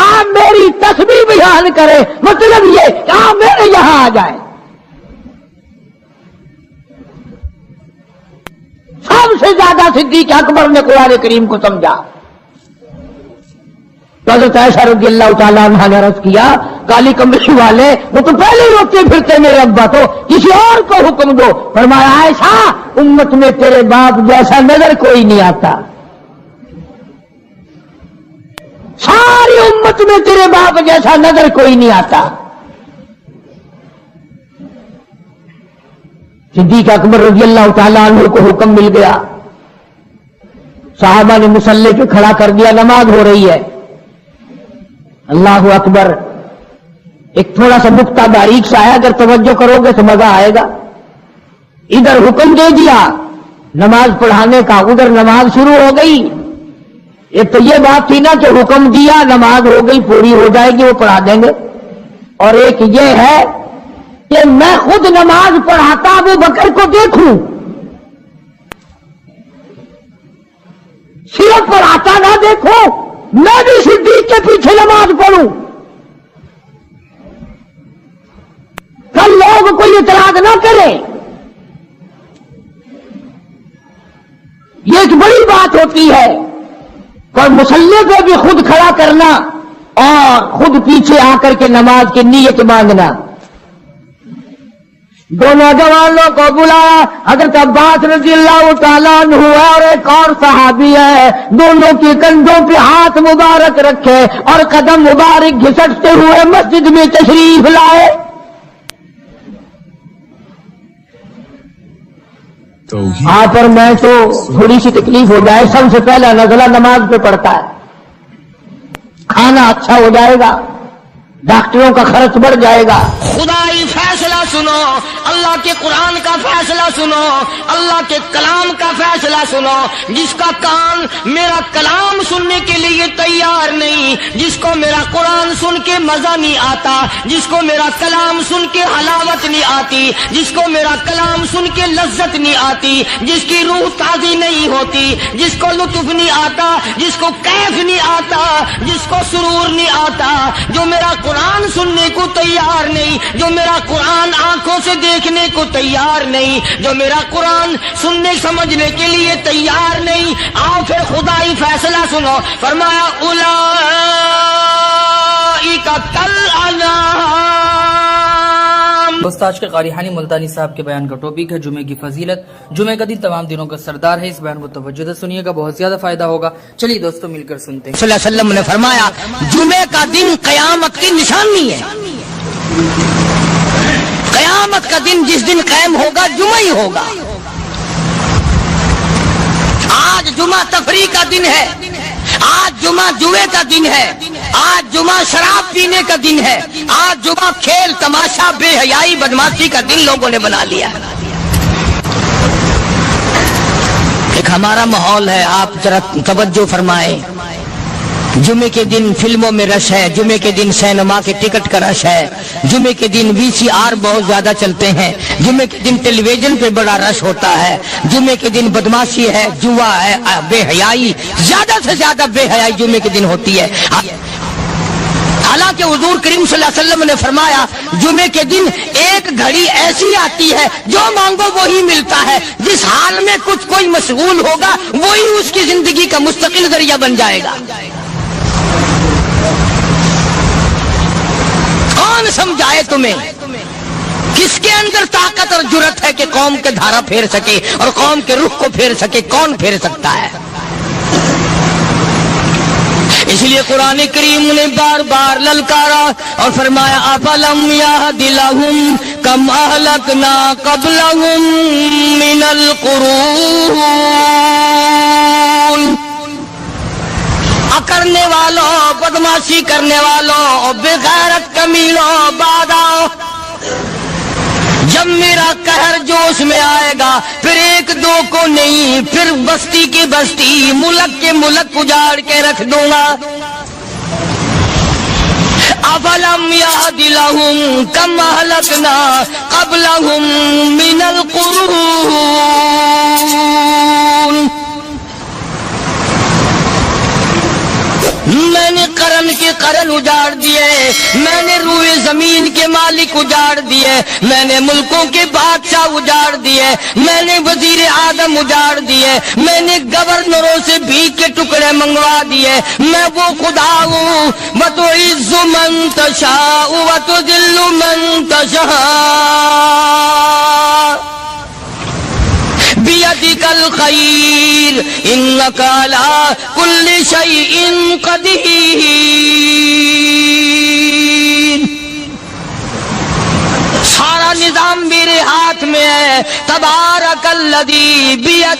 آپ میری تسبیح بیان کرے، مطلب یہ کہ آپ میرے یہاں آ جائے۔ سب سے زیادہ صدیق اکبر نے قرآن کریم کو سمجھا۔ تو حضرت عائشہ رضی اللہ تعالیٰ عنہ نے عرض کیا، کالی کمبلی والے وہ تو پہلے ہی روتے پھرتے میرے ابا، تو کسی اور کو حکم دو۔ فرمایا عائشہ امت میں تیرے باپ جیسا نظر کوئی نہیں آتا، ساری امت میں تیرے باپ جیسا نظر کوئی نہیں آتا۔ صدیق اکبر رضی اللہ تعالیٰ عنہ کو حکم مل گیا، صحابہ نے مصلی پہ کھڑا کر دیا، نماز ہو رہی ہے۔ اللہ اکبر، ایک تھوڑا سا نقطہ باریک سا ہے، اگر توجہ کرو گے تو مزہ آئے گا۔ ادھر حکم دے دیا نماز پڑھانے کا، ادھر نماز شروع ہو گئی۔ ایک تو یہ بات تھی نا کہ حکم دیا، نماز ہو گئی، پوری ہو جائے گی، وہ پڑھا دیں گے، اور ایک یہ ہے کہ میں خود نماز پڑھاتا ابو بکر کو دیکھوں، صرف پڑھاتا نہ دیکھوں، میں بھی صدیق کے پیچھے نماز پڑھوں، کل لوگ کوئی اعتراض نہ کرے۔ یہ ایک بڑی بات ہوتی ہے، اور مصلی پہ بھی خود کھڑا کرنا اور خود پیچھے آ کر کے نماز کی نیت مانگنا۔ دونوں جوانوں کو بلایا، حضرت عباس رضی اللہ تعالیٰ عنہ اور ایک اور صحابی ہے، دونوں کے کندھوں پہ ہاتھ مبارک رکھے اور قدم مبارک گھسٹتے ہوئے مسجد میں تشریف لائے۔ آپ اور میں تو تھوڑی سی تکلیف ہو جائے، سب سے پہلا نزلہ نماز پہ پڑتا ہے، کھانا اچھا ہو جائے گا، ڈاکٹروں کا خرچ بڑھ جائے گا۔ خدائی فیصلہ سنو، اللہ کے قرآن کا فیصلہ سنو، اللہ کے کلام کا فیصلہ سنو۔ جس کا کان میرا کلام سننے کے لیے تیار نہیں، جس کو میرا قرآن سن کے مزہ نہیں آتا، جس کو میرا کلام سن کے حلاوت نہیں آتی، جس کو میرا کلام سن کے لذت نہیں آتی، جس کی روح تازی نہیں ہوتی، جس کو لطف نہیں آتا، جس کو کیف نہیں آتا، جس کو سرور نہیں آتا، جو میرا قرآن سننے کو تیار نہیں، جو میرا قرآن آنکھوں سے دیکھنے کو تیار نہیں، جو میرا قرآن سننے سمجھنے کے لیے تیار نہیں، آؤ پھر خدائی فیصلہ سنو۔ فرمایا اولئک کالانعام۔ دوست آج کے قاری حنی ملتانی صاحب کے بیان کا ٹاپک ہے جمعے کی فضیلت۔ جمعے کا دن تمام دنوں کا سردار ہے، اس بیان کو توجہ سے سنیے گا، بہت زیادہ فائدہ ہوگا۔ چلیے دوستو مل کر سنتے ہیں۔ صلی اللہ علیہ وسلم نے فرمایا جمعے کا دن قیامت کی نشانی ہے۔ قیامت کا دن جس دن قائم ہوگا جمعہ ہی ہوگا۔ آج جمعہ تفریح کا دن ہے، آج جمعہ جوئے کا دن ہے، آج جمعہ شراب پینے کا دن ہے، آج جمعہ کھیل تماشا بے حیائی بدماشی کا دن لوگوں نے بنا لیا۔ ایک ہمارا ماحول ہے، آپ ذرا توجہ فرمائیں۔ جمعے کے دن فلموں میں رش ہے، جمعے کے دن سینما کے ٹکٹ کا رش ہے، جمعے کے دن VCR بہت زیادہ چلتے ہیں، جمعے کے دن ٹیلی ویژن پہ بڑا رش ہوتا ہے، جمعے کے دن بدماشی ہے، جوا ہے، بے حیائی، زیادہ سے زیادہ بے حیائی جمعے کے دن ہوتی ہے۔ حالانکہ حضور کریم صلی اللہ علیہ وسلم نے فرمایا جمعے کے دن ایک گھڑی ایسی آتی ہے جو مانگو وہی ملتا ہے، جس حال میں کچھ کوئی مشغول ہوگا وہی اس کی زندگی کا مستقل ذریعہ بن جائے گا۔ کون سمجھائے تمہیں؟ کس کے اندر طاقت اور جرت ہے کہ قوم کے دھارا پھیر سکے اور قوم کے رخ کو پھیر سکے؟ کون پھیر سکتا ہے؟ اس لیے قرآن کریم نے بار بار للکارا اور فرمایا افلم یہد لہم کم اہلکنا قبلہم من القرون۔ کرنے والوں، بدماشی کرنے والوں، بے غیرت کمینوں، باداؤ، جب میرا قہر جوش میں آئے گا پھر ایک دو کو نہیں، پھر بستی کی بستی، ملک کے ملک اجاڑ کے رکھ دوں گا۔ افلم یہد لہم کم اہلکنا قبلہم من القرون۔ میں نے قرن کے قرن اجاڑ دیے، میں نے روئے زمین کے مالک اجاڑ دیے، میں نے ملکوں کے بادشاہ اجاڑ دیے، میں نے وزیر اعظم اجاڑ دیے، میں نے گورنروں سے بھیک کے ٹکڑے منگوا دیے۔ میں وہ خدا ہوں وتعز من تشاء وتذل من تشاء بیدک الخیر انک علی کل شیء قدیر۔ سارا نظام میرے ہاتھ میں ہے، تبارک الذی بیدک